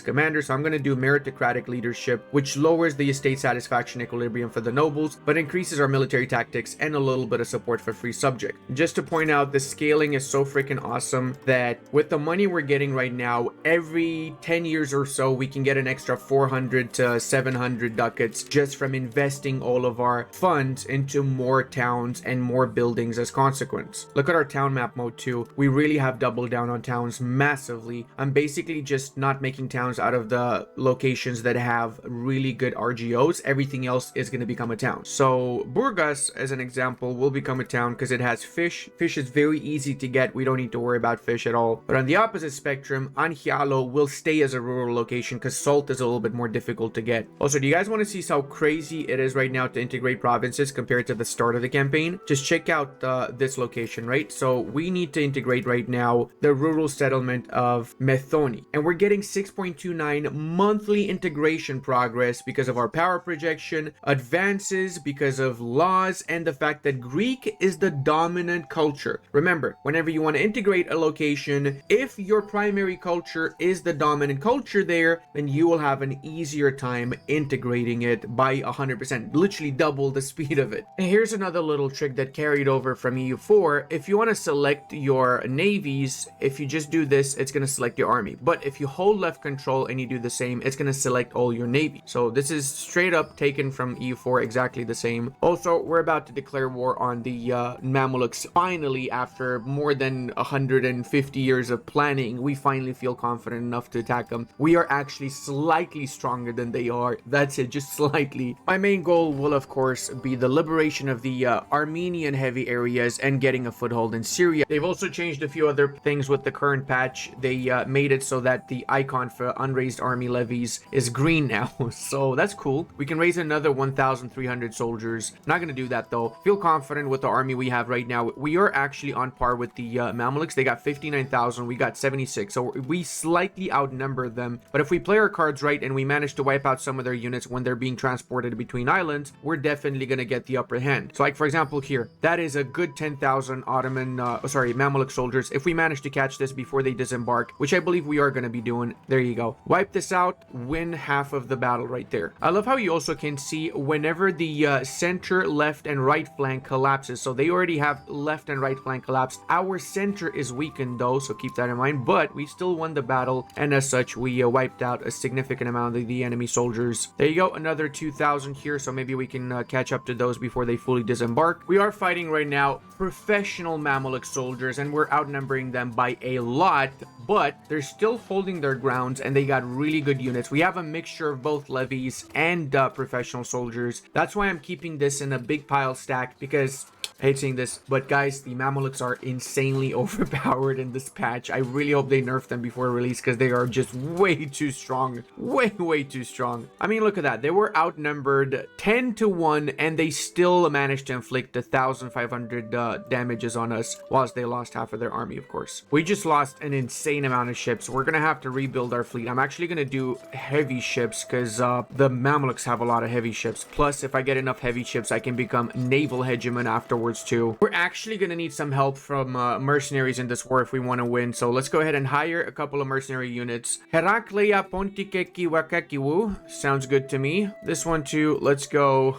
commander, so I'm going to do meritocratic leadership, which lowers the estate satisfaction equilibrium for the nobles, but increases our military tactics and a little bit of support for free subject. Just to point out, the scaling is so freaking awesome that with the money we're getting right now, every 10 years or so, we can get an extra 400 to 700 ducats just from investing all of our funds into more towns and more buildings as consequence. Look at our town map mode too. We really have doubled down on towns massively. I'm basically just not making towns out of the locations that have really good RGOs. Everything else is going to become a town. So Burgas, as an example, will become a town because it has fish. Fish is very easy to get. We don't need to worry about fish at all. But on the opposite spectrum, Anhialo will stay as a rural location because salt is a little bit more difficult to get. Also, do you guys want to see how crazy it is right now to integrate provinces compared to the start of the campaign? Just check out this location, right? So we need to integrate right now the rural settlement of Methoni, and we're getting 6.29 monthly integration progress because of our power projection, advances because of laws, and the fact that Greek is the dominant culture. Remember, whenever you want to integrate a location, if your primary culture is the dominant culture there, then you will have an easier time integrating it by 100%, literally double the speed of it. And here's another little trick that carried over from EU4. If you want to select your navies, if you just do this, it's going to select your army. But if you hold left control and you do the same, it's going to select all your navy. So this is straight up taken from EU4, exactly the same. Also, we're about to declare war on the Mamluks. finally, after more than 150 years of planning, we finally feel confident enough to attack them. We are actually slightly stronger than they are. That's it, just slightly. My main goal will, of course, be the liberation of the Armenian heavy areas and getting a foothold in Syria. They've also changed a few other things with the current patch. They made it so that the icon for unraised army levies is green now. So that's cool. We can raise another 1,300 soldiers. Not gonna do that though. Feel confident with the army we have right now. We are actually on par with the Mamluks. They got 59,000. We got 76. So we slightly outnumber them. But if we play our cards right and we manage to wipe out some of their units when they're being transported between islands, we're definitely gonna get the upper hand. So like for example here, that is a good 10,000 Ottoman, Mamluk soldiers. If we manage to catch this before they disembark, which I believe we are gonna be doing, there you go. Wipe this out, win half of the battle right there. I love how you also can see whenever the center, left, and right flank collapses. So they already have left and right flank collapsed. Our center is weakened though, so keep that in mind. But we still won the battle, and as such, we wiped out a significant amount of the enemy soldiers. There you go, another 2,000 here, so maybe we can catch up to those before they fully disembark. We are fighting right now professional Mamluk soldiers, and we're outnumbering them by a lot, but they're still holding their grounds, and they got really good units. We have a mixture of both levies and professional soldiers. That's why I'm keeping this in a big pile stack, because I hate saying this, but guys, the Mamluks are insanely overpowered in this patch. I really hope they nerf them before release, because they are just way too strong. Way too strong. I mean, look at that. They were outnumbered 10-1, and they still managed to inflict 1,500 damages on us, whilst they lost half of their army, of course. We just lost an insane amount of ships. We're gonna have to rebuild our fleet. I'm actually gonna do heavy ships, because the Mamluks have a lot of heavy ships. Plus, if I get enough heavy ships, I can become naval hegemon afterwards too. We're actually gonna need some help from mercenaries in this war if we want to win. So let's go ahead and hire a couple of mercenary units. Herakleia Pontikeki Wakakiwu sounds good to me. This one too, let's go.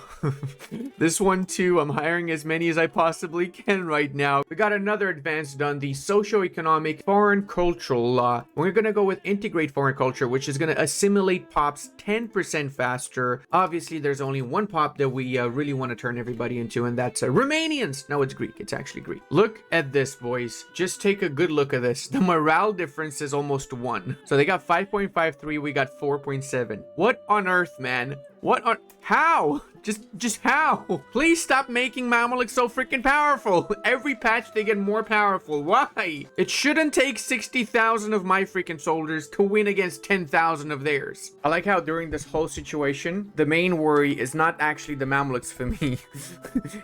This one too, I'm hiring as many as I possibly can right now. We got another advance done, the socio-economic foreign cultural law. We're gonna go with integrate foreign culture, which is gonna assimilate pops 10% faster. Obviously, there's only one pop that we really want to turn everybody into, and that's Romanians. No, it's Greek. It's actually Greek. Look at this, boys. Just take a good look at this. The morale difference is almost 1. So they got 5.53, we got 4.7. What on earth, man? What on... How? Just how? Please stop making Mamluk so freaking powerful. Every patch they get more powerful. Why? It shouldn't take 60,000 of my freaking soldiers to win against 10,000 of theirs. I like how during this whole situation, the main worry is not actually the Mamluks for me.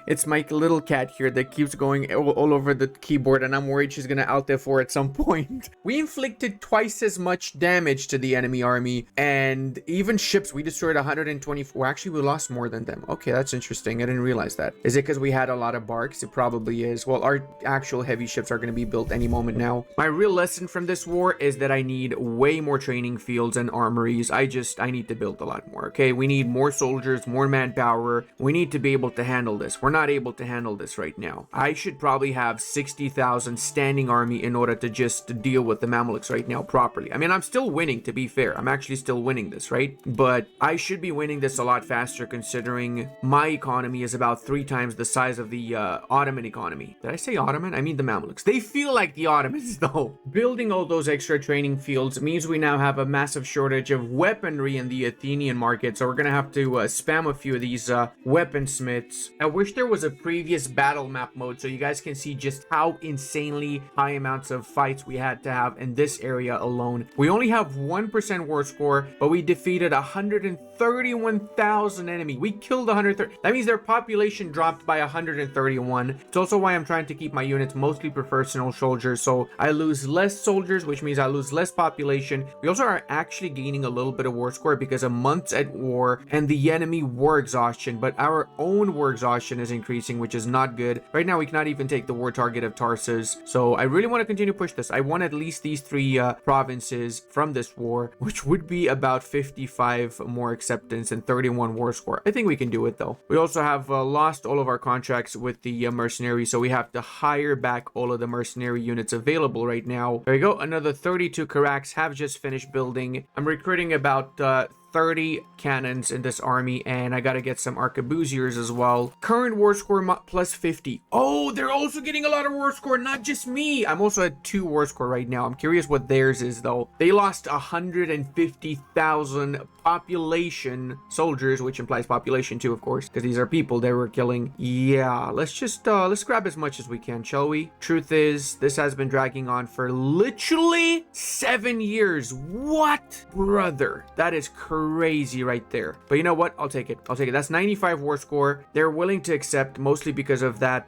It's my little cat here that keeps going all over the keyboard, and I'm worried she's gonna out there for at some point. We inflicted twice as much damage to the enemy army, and even ships, we destroyed 124. Actually, we lost more than that. Okay, that's interesting. I didn't realize that. Is it because we had a lot of barks? It probably is. Well, our actual heavy ships are going to be built any moment now. My real lesson from this war is that I need way more training fields and armories. I need to build a lot more, okay? We need more soldiers, more manpower. We need to be able to handle this. We're not able to handle this right now. I should probably have 60,000 standing army in order to just deal with the Mamluks right now properly. I mean, I'm still winning, to be fair. I'm actually still winning this, right? But I should be winning this a lot faster, considering my economy is about 3 times the size of the Ottoman economy. Did I say Ottoman? I mean the Mamluks. They feel like the Ottomans though. Building all those extra training fields means we now have a massive shortage of weaponry in the Athenian market, so we're gonna have to spam a few of these weaponsmiths. I wish there was a previous battle map mode so you guys can see just how insanely high amounts of fights we had to have in this area alone. We only have 1% war score, but we defeated 131,000 enemy. We killed 130. That means their population dropped by 131. It's also why I'm trying to keep my units mostly professional soldiers, so I lose less soldiers, which means I lose less population. We also are actually gaining a little bit of war score because of months at war and the enemy war exhaustion, but our own war exhaustion is increasing, which is not good. Right now, we cannot even take the war target of Tarsus, so I really want to continue to push this. I want at least these 3 provinces from this war, which would be about 55 more acceptance and 31 war score. I think we can do it though. We also have lost all of our contracts with the mercenaries, so we have to hire back all of the mercenary units available right now. There you go. Another 32 Karaks have just finished building. I'm recruiting about 30 cannons in this army, and I gotta get some arquebusiers as well. Current war score plus 50. Oh, they're also getting a lot of war score, not just me. I'm also at 2 war score right now. I'm curious what theirs is though. They lost 150,000 population soldiers, which implies population too, of course, because these are people they were killing. Yeah, let's just let's grab as much as we can, shall we? Truth is, this has been dragging on for literally 7 years. What? Brother, that is crazy right there. But you know what? I'll take it. I'll take it. That's 95 war score. They're willing to accept, mostly because of that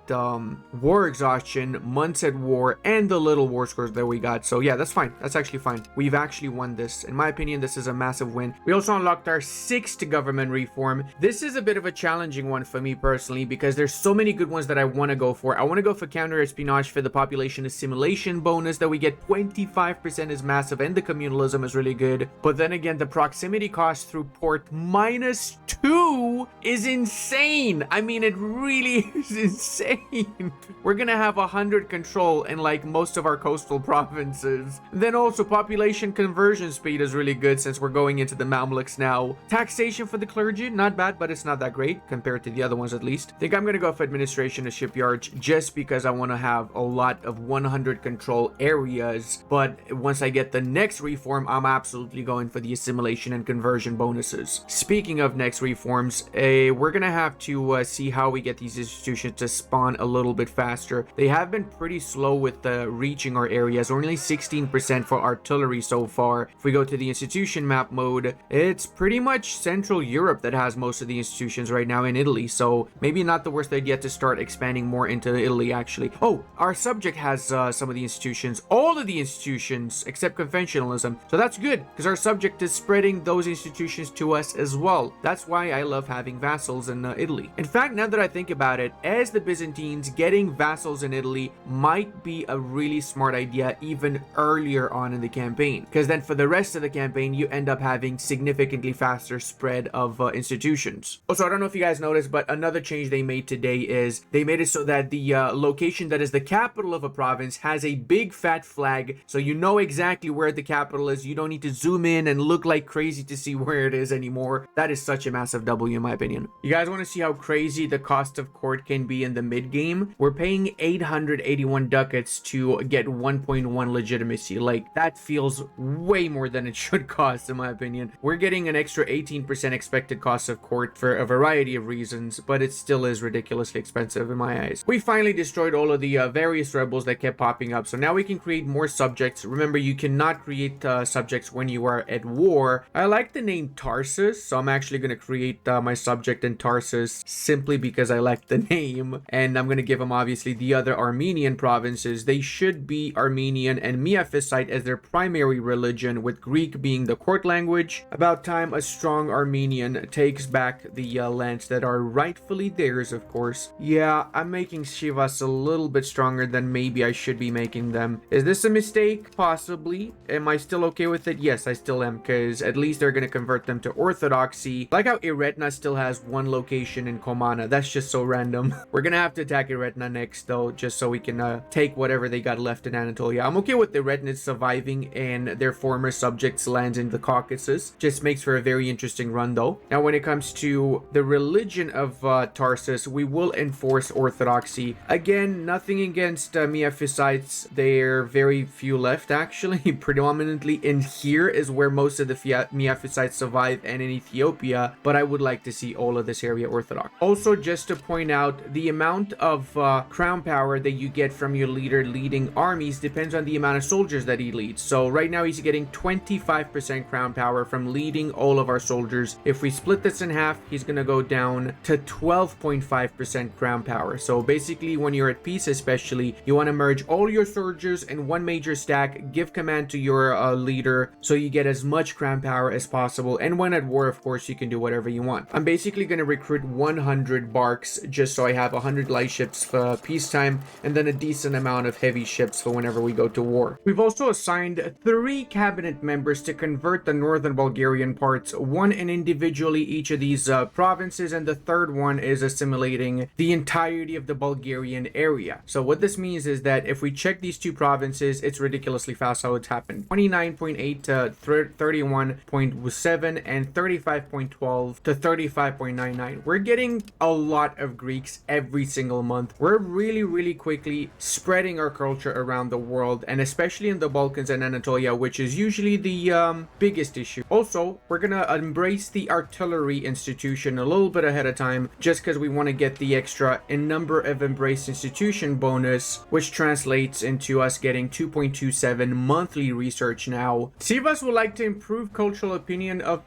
war exhaustion, months at war, and the little war scores that we got. So yeah, that's fine. That's actually fine. We've actually won this. In my opinion, this is a massive win. We also unlocked our 6th government reform. This is a bit of a challenging one for me personally, because there's so many good ones that I want to go for. I want to go for counter-espionage for the population assimilation bonus that we get. 25% is massive, and the communalism is really good. But then again, the proximity cost through port -2 is insane. I mean, it really is insane. We're gonna have 100 control in like most of our coastal provinces. Then also population conversion speed is really good since we're going into the Mamluks now. Taxation for the clergy, not bad, but it's not that great compared to the other ones at least. I think I'm gonna go for administration of shipyards just because I want to have a lot of 100 control areas. But once I get the next reform, I'm absolutely going for the assimilation and conversion bonuses. Speaking of next reforms, we're gonna have to see how we get these institutions to spawn a little bit faster. They have been pretty slow with reaching our areas. Only 16% for artillery so far. If we go to the institution map mode, it's pretty much Central Europe that has most of the institutions right now in Italy. So maybe not the worst idea to start expanding more into Italy actually. Oh, our subject has some of the institutions, all of the institutions except conventionalism. So that's good because our subject is spreading those institutions to us as well. That's why I love having vassals in Italy. In fact, now that I think about it, as the Byzantines, getting vassals in Italy might be a really smart idea even earlier on in the campaign, because then for the rest of the campaign you end up having significantly faster spread of institutions. Also, I don't know if you guys noticed, but another change they made today is they made it so that the location that is the capital of a province has a big fat flag, so you know exactly where the capital is. You don't need to zoom in and look like crazy to see where it is anymore. That is such a massive W in my opinion. You guys want to see how crazy the cost of court can be in the mid game? We're paying 881 ducats to get 1.1 legitimacy. Like, that feels way more than it should cost in my opinion. We're getting an extra 18% expected cost of court for a variety of reasons, but it still is ridiculously expensive in my eyes. We finally destroyed all of the various rebels that kept popping up, so now we can create more subjects. Remember, you cannot create subjects when you are at war. I like the name Tarsus, so I'm actually going to create my subject in Tarsus simply because I like the name, and I'm going to give them obviously the other Armenian provinces. They should be Armenian and Miaphysite as their primary religion, with Greek being the court language. About time a strong Armenian takes back the lands that are rightfully theirs, of course. Yeah, I'm making Shivas a little bit stronger than maybe I should be making them. Is this a mistake? Possibly. Am I still okay with it? Yes, I still am, because at least they're going to convert them to Orthodoxy. Like how Eretna still has one location in Komana. That's just so random. We're going to have to attack Eretna next, though, just so we can take whatever they got left in Anatolia. I'm okay with the Eretnids surviving and their former subjects lands in the Caucasus. Just makes for a very interesting run, though. Now, when it comes to the religion of Tarsus, we will enforce Orthodoxy. Again, nothing against Miaphysites. There are very few left, actually. Predominantly in here is where most of the Miaphysites survive, and in Ethiopia, but I would like to see all of this area Orthodox. Also, just to point out, the amount of crown power that you get from your leader leading armies depends on the amount of soldiers that he leads. So right now he's getting 25% crown power from leading all of our soldiers. If we split this in half, he's gonna go down to 12.5% crown power. So basically, when you're at peace especially, you want to merge all your soldiers in one major stack, give command to your leader, so you get as much crown power as possible. And when at war, of course, you can do whatever you want. I'm basically going to recruit 100 barks just so I have 100 light ships for peacetime, and then a decent amount of heavy ships for whenever we go to war. We've also assigned 3 cabinet members to convert the northern Bulgarian parts, one in individually each of these provinces, and the third one is assimilating the entirety of the Bulgarian area. So what this means is that if we check these 2 provinces, it's ridiculously fast how it's happened. 29.8 to 31.7 35.07 and 35.12 to 35.99. We're getting a lot of Greeks every single month. We're really quickly spreading our culture around the world, and especially in the Balkans and Anatolia, which is usually the biggest issue. Also, we're gonna embrace the artillery institution a little bit ahead of time, just because we want to get the extra in number of embraced institution bonus, which translates into us getting 2.27 monthly research now. Sivas would like to improve cultural opinion of...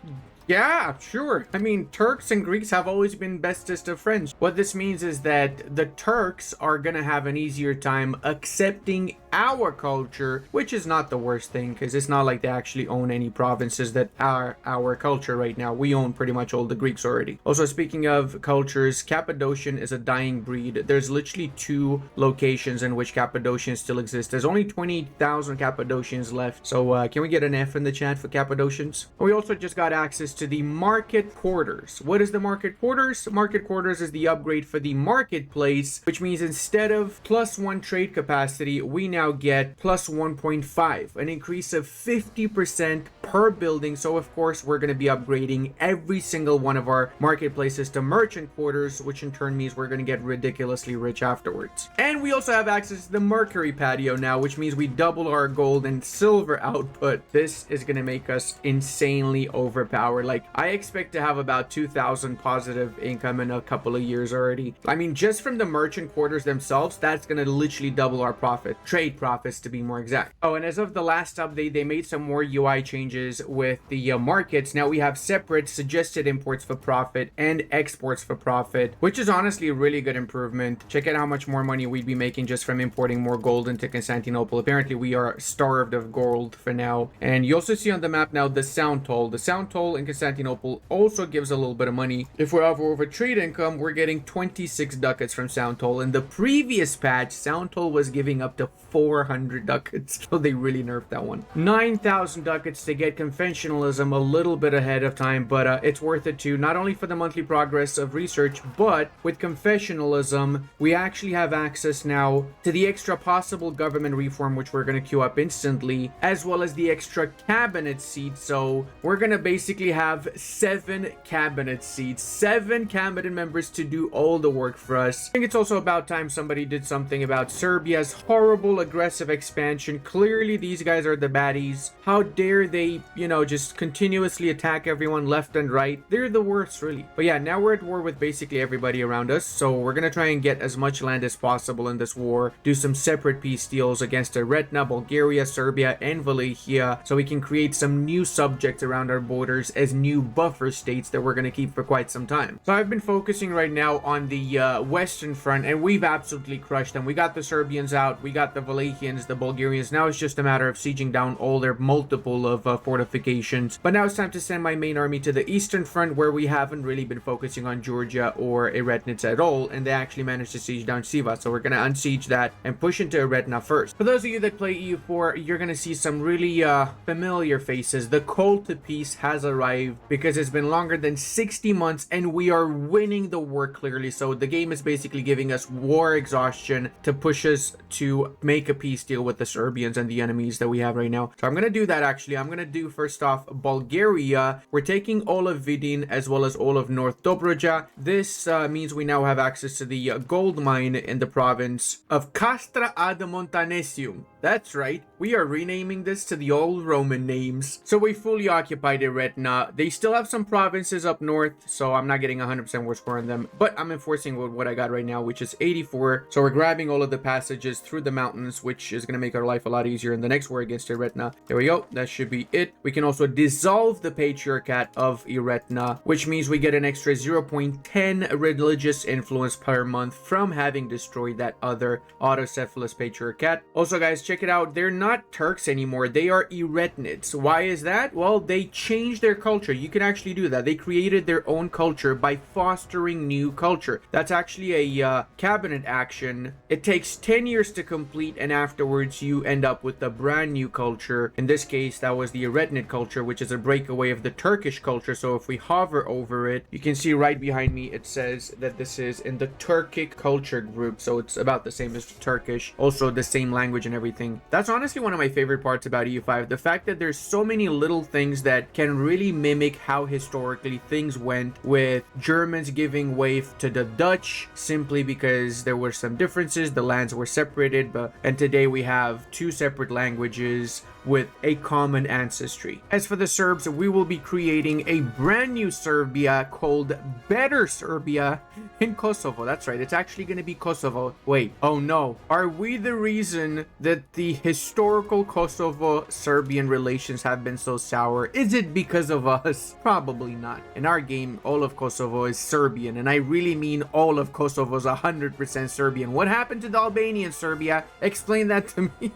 Yeah, sure. I mean, Turks and Greeks have always been bestest of friends. What this means is that the Turks are gonna have an easier time accepting our culture, which is not the worst thing, because it's not like they actually own any provinces that are our culture right now. We own pretty much all the Greeks already. Also, speaking of cultures, Cappadocian is a dying breed. There's literally 2 locations in which Cappadocians still exist. There's only 20,000 Cappadocians left. So can we get an F in the chat for Cappadocians? We also just got access to the market quarters. What is the market quarters? Market quarters is the upgrade for the marketplace, which means instead of +1 trade capacity, we now get +1.5, an increase of 50% per building. So of course we're going to be upgrading every single one of our marketplaces to merchant quarters, which in turn means we're going to get ridiculously rich afterwards. And we also have access to the Mercury patio now, which means we double our gold and silver output. This is going to make us insanely overpowered. Like, I expect to have about 2,000 positive income in a couple of years already. I mean, just from the merchant quarters themselves, that's going to literally double our profit. Trade profits, to be more exact. Oh, and as of the last update, they made some more UI changes with the markets. Now we have separate suggested imports for profit and exports for profit, which is honestly a really good improvement. Check out how much more money we'd be making just from importing more gold into Constantinople. Apparently, we are starved of gold for now. And you also see on the map now the sound toll. The sound toll in Constantinople also gives a little bit of money. If we're over trade income, we're getting 26 ducats from sound toll. In the previous patch, sound toll was giving up to 400 ducats. So they really nerfed that one. 9,000 ducats to get conventionalism a little bit ahead of time, but it's worth it too. Not only for the monthly progress of research, but with confessionalism, we actually have access now to the extra possible government reform, which we're going to queue up instantly, as well as the extra cabinet seats. So we're going to basically have 7 cabinet seats, 7 cabinet members to do all the work for us. I think it's also about time somebody did something about Serbia's horrible aggressive expansion. Clearly these guys are the baddies. How dare they, you know, just continuously attack everyone left and right. They're the worst, really. But yeah, now we're at war with basically everybody around us, so we're gonna try and get as much land as possible in this war, do some separate peace deals against Eretna, Bulgaria, Serbia, and Wallachia, so we can create some new subjects around our borders as new buffer states that we're gonna keep for quite some time. So I've been focusing right now on the western front, and we've absolutely crushed them. We got the Serbians out, we got the Wallachians, the Bulgarians. Now it's just a matter of sieging down all their multiple of fortifications. But now it's time to send my main army to the eastern front, where we haven't really been focusing on Georgia or Eretnitz at all, and they actually managed to siege down Sivas. So we're gonna unsiege that and push into Eretna first. For those of you that play EU4, you're gonna see some really familiar faces. The call to peace has arrived because it's been longer than 60 months and we are winning the war clearly. So the game is basically giving us war exhaustion to push us to make a peace deal with the Serbians and the enemies that we have right now. So I'm gonna do that actually. I'm gonna do first off Bulgaria. We're taking all of Vidin as well as all of North Dobruja. This means we now have access to the gold mine in the province of Castra ad Montanesium. That's right, we are renaming this to the old Roman names. So we fully occupied Eretna. They still have some provinces up north, so I'm not getting 100% war score on them, but I'm enforcing what I got right now, which is 84. So we're grabbing all of the passages through the mountains, which is going to make our life a lot easier in the next war against Eretna. There we go, that should be it. We can also dissolve the Patriarchate of Eretna, which means we get an extra 0.10 religious influence per month from having destroyed that other autocephalous Patriarchate. Also guys, check it out, they're not Turks anymore, they are Eretnids. Why is that? Well, they changed their culture. You can actually do that. They created their own culture by fostering new culture. That's actually a cabinet action. It takes 10 years to complete, and afterwards you end up with a brand new culture. In this case, that was the Eretnid culture, which is a breakaway of the Turkish culture. So if we hover over it, you can see right behind me, it says that this is in the Turkic culture group. So it's about the same as Turkish, also the same language and everything. everything. That's honestly one of my favorite parts about EU5, the fact that there's so many little things that can really mimic how historically things went, with Germans giving way to the Dutch simply because there were some differences, the lands were separated, and today we have two separate languages with a common ancestry. As for the Serbs, we will be creating a brand new Serbia called Better Serbia in Kosovo. That's right, it's actually going to be Kosovo. Wait, oh no. Are we the reason that the historical Kosovo-Serbian relations have been so sour? Is it because of us? Probably not. In our game, all of Kosovo is Serbian, and I really mean all of Kosovo is 100% Serbian. What happened to the Albanian Serbia? Explain that to me.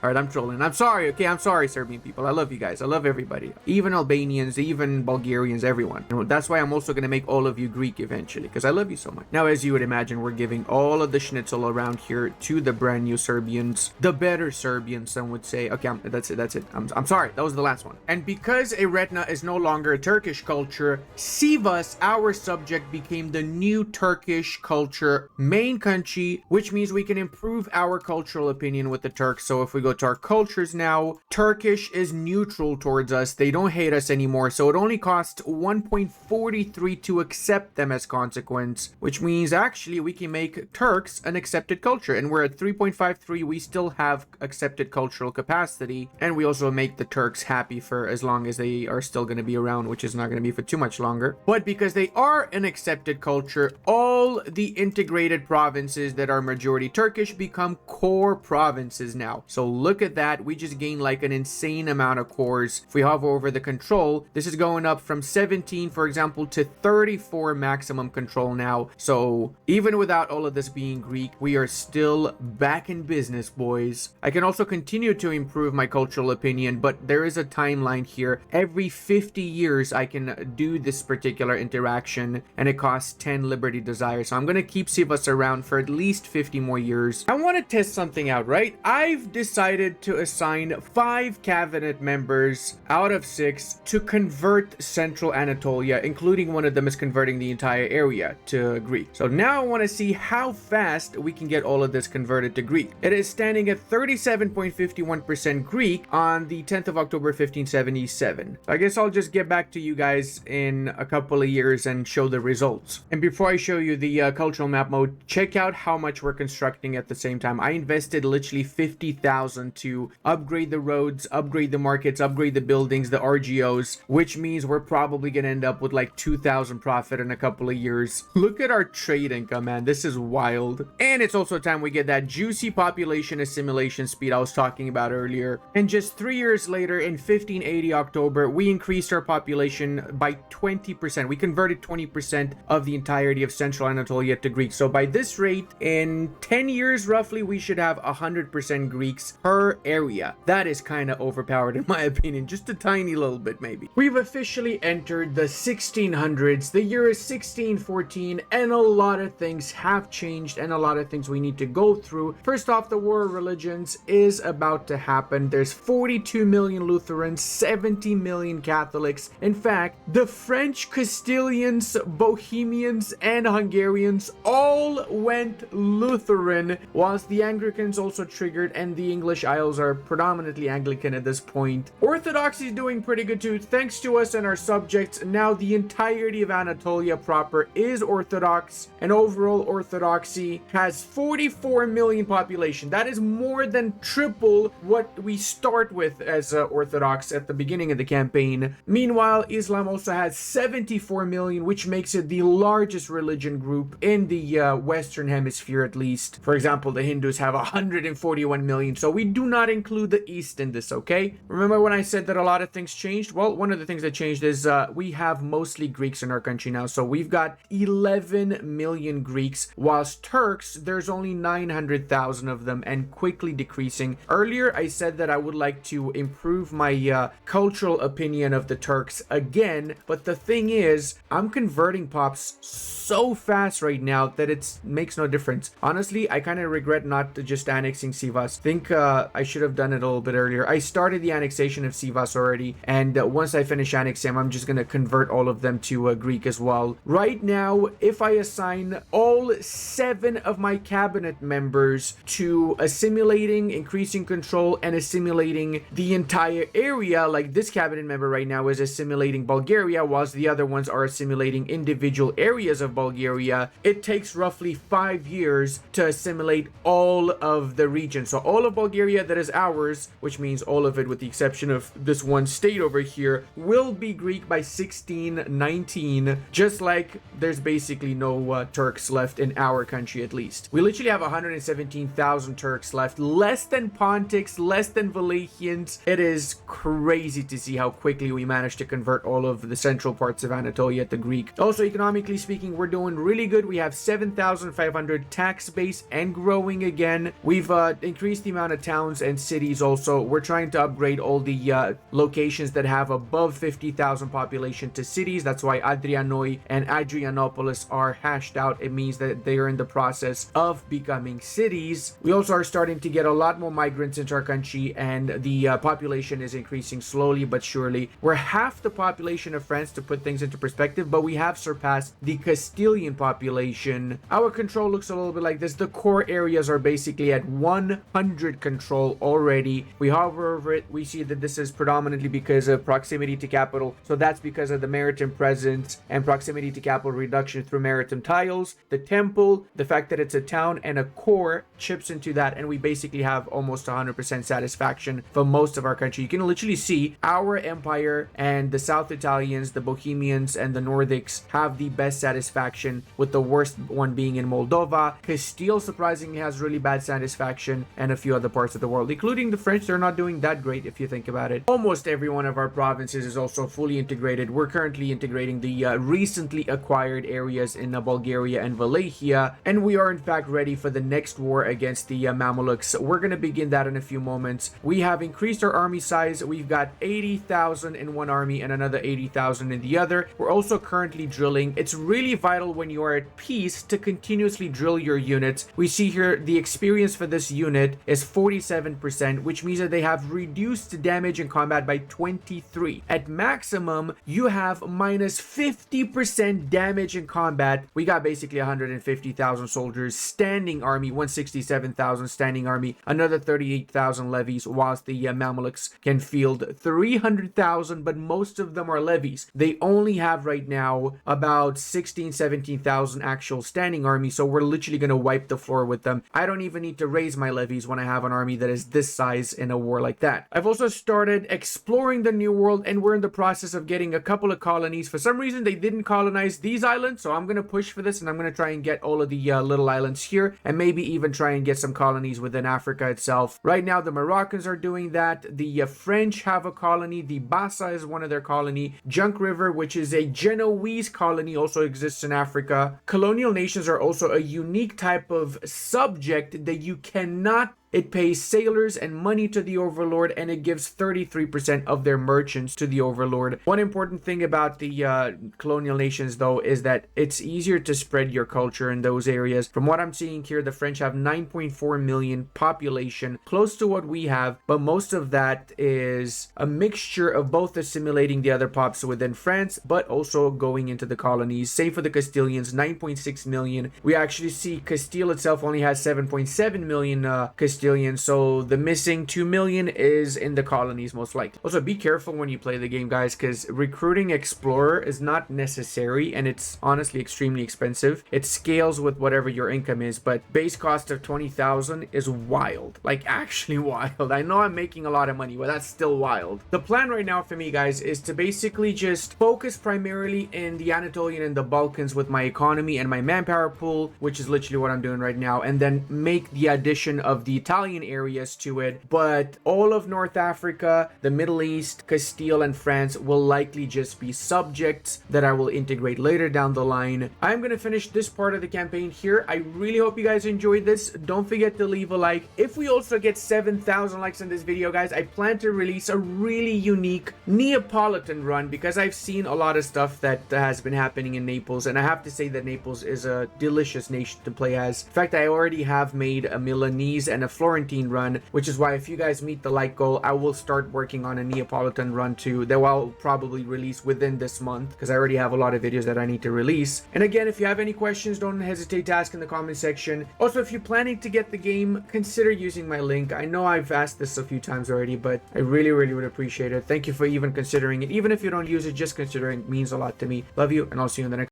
All right, I'm trolling. I'm sorry, okay? I'm sorry, Serbian people. I love you guys. I love everybody. Even Albanians, even Bulgarians, everyone. And that's why I'm also going to make all of you Greek eventually, because I love you so much. Now, as you would imagine, we're giving all of the schnitzel around here to the brand new Serbians. The better Serbians, some would say. Okay, that's it. I'm sorry. That was the last one. And because Eretna is no longer a Turkish culture, Sivas, our subject, became the new Turkish culture main country, which means we can improve our cultural opinion with the Turks. So if we go to our cultures now, Turkish is neutral towards us. They don't hate us anymore, so it only costs 1.43 to accept them as consequence, which means actually we can make Turks an accepted culture, and we're at 3.53. We still have accepted cultural capacity, and we also make the Turks happy for as long as they are still going to be around, which is not going to be for too much longer. But because they are an accepted culture, all the integrated provinces that are majority Turkish become core provinces now. So look at that. We just gained like an insane amount of cores. If we hover over the control, this is going up from 17, for example, to 34 maximum control now. So even without all of this being Greek, we are still back in business, boys. I can also continue to improve my cultural opinion, but there is a timeline here. Every 50 years, I can do this particular interaction, and it costs 10 Liberty Desire. So I'm going to keep Sivas around for at least 50 more years. I want to test something out, right? I've decided to assign 5 cabinet members out of 6 to convert Central Anatolia, including one of them is converting the entire area to Greek. So now I want to see how fast we can get all of this converted to Greek. It is standing at 37.51% Greek on the 10th of October 1577. So I guess I'll just get back to you guys in a couple of years and show the results. And before I show you the cultural map mode, check out how much we're constructing at the same time. I invested literally 50,000 to upgrade the roads, upgrade the markets, upgrade the buildings, the RGOs, which means we're probably gonna end up with like 2,000 profit in a couple of years. Look at our trade income, man. This is wild. And it's also time we get that juicy population assimilation speed I was talking about earlier. And just 3 years later, in 1580 October, we increased our population by 20%. We converted 20% of the entirety of Central Anatolia to Greek. So by this rate, in 10 years roughly, we should have 100% Greeks per area. That is kind of overpowered in my opinion, just a tiny little bit maybe. We've officially entered the 1600s. The year is 1614, and a lot of things have changed and a lot of things we need to go through. First off, the War of Religions is about to happen. There's 42 million Lutherans, 70 million Catholics. In fact, the French, Castilians, Bohemians, and Hungarians all went Lutheran, whilst the Anglicans also triggered, and the English Isles are predominantly Anglican at this point. Orthodoxy is doing pretty good too, thanks to us and our subjects. Now the entirety of Anatolia proper is Orthodox, and overall Orthodoxy has 44 million population. That is more than triple what we start with as Orthodox at the beginning of the campaign. Meanwhile, Islam also has 74 million, which makes it the largest religion group in the Western Hemisphere at least. For example, the Hindus have 141 million, so we do not include the East in this, okay? Remember when I said that a lot of things changed? Well, one of the things that changed is we have mostly Greeks in our country now, so we've got 11 million Greeks, whilst Turks, there's only 900,000 of them and quickly decreasing. Earlier, I said that I would like to improve my cultural opinion of the Turks again, but the thing is, I'm converting pops so fast right now that it makes no difference. Honestly, I kind of regret not just annexing Sivas. I think I should have done it a little bit earlier. I started the annexation of Sivas already, and once I finish annexing, I'm just gonna convert all of them to Greek as well. Right now, if I assign all 7 of my cabinet members to assimilating, increasing control, and assimilating the entire area, like this cabinet member right now is assimilating Bulgaria, whilst the other ones are assimilating individual areas of Bulgaria, it takes roughly 5 years to assimilate all of the region. So all of Bulgaria that is ours, which means all of it with the exception of this one state over here, will be Greek by 1619, just like there's basically no Turks left in our country at least. We literally have 117,000 Turks left, less than Pontics, less than Wallachians. It is crazy to see how quickly we managed to convert all of the central parts of Anatolia to Greek. Also, economically speaking, we're doing really good. We have 7,500 tax base and growing again. We've increased the amount of towns and cities also. We're trying to upgrade all the locations that have above 50,000 population to cities. That's why Adrianoi and Adrianopolis are hashed out. It means that they are in the process of becoming cities. We also are starting to get a lot more migrants into our country, and the population is increasing slowly but surely. We're half the population of France, to put things into perspective, but we have surpassed the Castilian population. Our control looks a little bit like this. The core areas are basically at 100 control already. We hover over it, we see that this is predominantly because of proximity to capital. So that's because of the maritime presence and proximity to capital reduction through maritime tiles. The temple, the fact that it's a town and a core chips into that, and we basically have almost 100% satisfaction for most of our country. You can literally see our empire and the South Italians, the Bohemians, and the Nordics have the best satisfaction, with the worst one being in Moldova. Castile surprisingly has really bad satisfaction, and a few other parts of the world, including the French. They're not doing that great if you think about it. Almost every one of our provinces is also fully integrated. We're currently integrating the recently acquired areas in Bulgaria and Wallachia, and we are in fact ready for the next war against the Mamelukes. We're going to begin that in a few moments. We have increased our army size. We've got 80,000 in one army and another 80,000 in the other. We're also currently drilling. It's really vital when you are at peace to continuously drill your units. We see here the experience for this unit is 47%, which means that they have reduced damage in combat by 23. At maximum, you have minus 50% damage in combat. We got basically 150,000 soldiers, standing army, 167,000 standing army, another 38,000 levies, whilst the Mamelukes can field 300,000, but most of them are levies. They only have right now about 17,000 actual standing army, so we're literally going to wipe the floor with them. I don't even need to raise my levies when I have an army that is this size in a war like that. I've also started exploring the New World, and we're in the process of getting a couple of colonies. For some reason, they didn't colonize these islands, so I'm going to push for this, and I'm going to try and get all of the little islands here, and maybe even try and get some colonies within Africa itself. Right now, the Moroccans are doing that. The French have a colony. The Bassa is one of their colony. Junk River, which is a Genoese colony, also exists in Africa. Colonial nations are also a unique type of subject that you cannot. It pays sailors and money to the overlord, and it gives 33% of their merchants to the overlord. One important thing about the colonial nations, though, is that it's easier to spread your culture in those areas. From what I'm seeing here, the French have 9.4 million population, close to what we have, but most of that is a mixture of both assimilating the other pops within France, but also going into the colonies. Same for the Castilians, 9.6 million. We actually see Castile itself only has 7.7 million Castilians, so the missing 2 million is in the colonies most likely. Also, be careful when you play the game, guys, because recruiting explorer is not necessary, and it's honestly extremely expensive. It scales with whatever your income is, but base cost of 20,000 is wild, like actually wild. I know I'm making a lot of money, but that's still wild. The plan right now for me, guys, is to basically just focus primarily in the Anatolian and the Balkans with my economy and my manpower pool, which is literally what I'm doing right now, and then make the addition of the Italian areas to it. But all of North Africa, the Middle East, Castile, and France will likely just be subjects that I will integrate later down the line. I'm going to finish this part of the campaign here. I really hope you guys enjoyed this. Don't forget to leave a like. If we also get 7,000 likes on this video, guys, I plan to release a really unique Neapolitan run, because I've seen a lot of stuff that has been happening in Naples, and I have to say that Naples is a delicious nation to play as. In fact, I already have made a Milanese and a Florentine run, which is why if you guys meet the like goal, I will start working on a Neapolitan run too, that I'll probably release within this month, because I already have a lot of videos that I need to release. And again, if you have any questions, don't hesitate to ask in the comment section. Also, if you're planning to get the game, consider using my link. I know I've asked this a few times already, but I really would appreciate it. Thank you for even considering it. Even if you don't use it, just considering it means a lot to me. Love you, and I'll see you in the next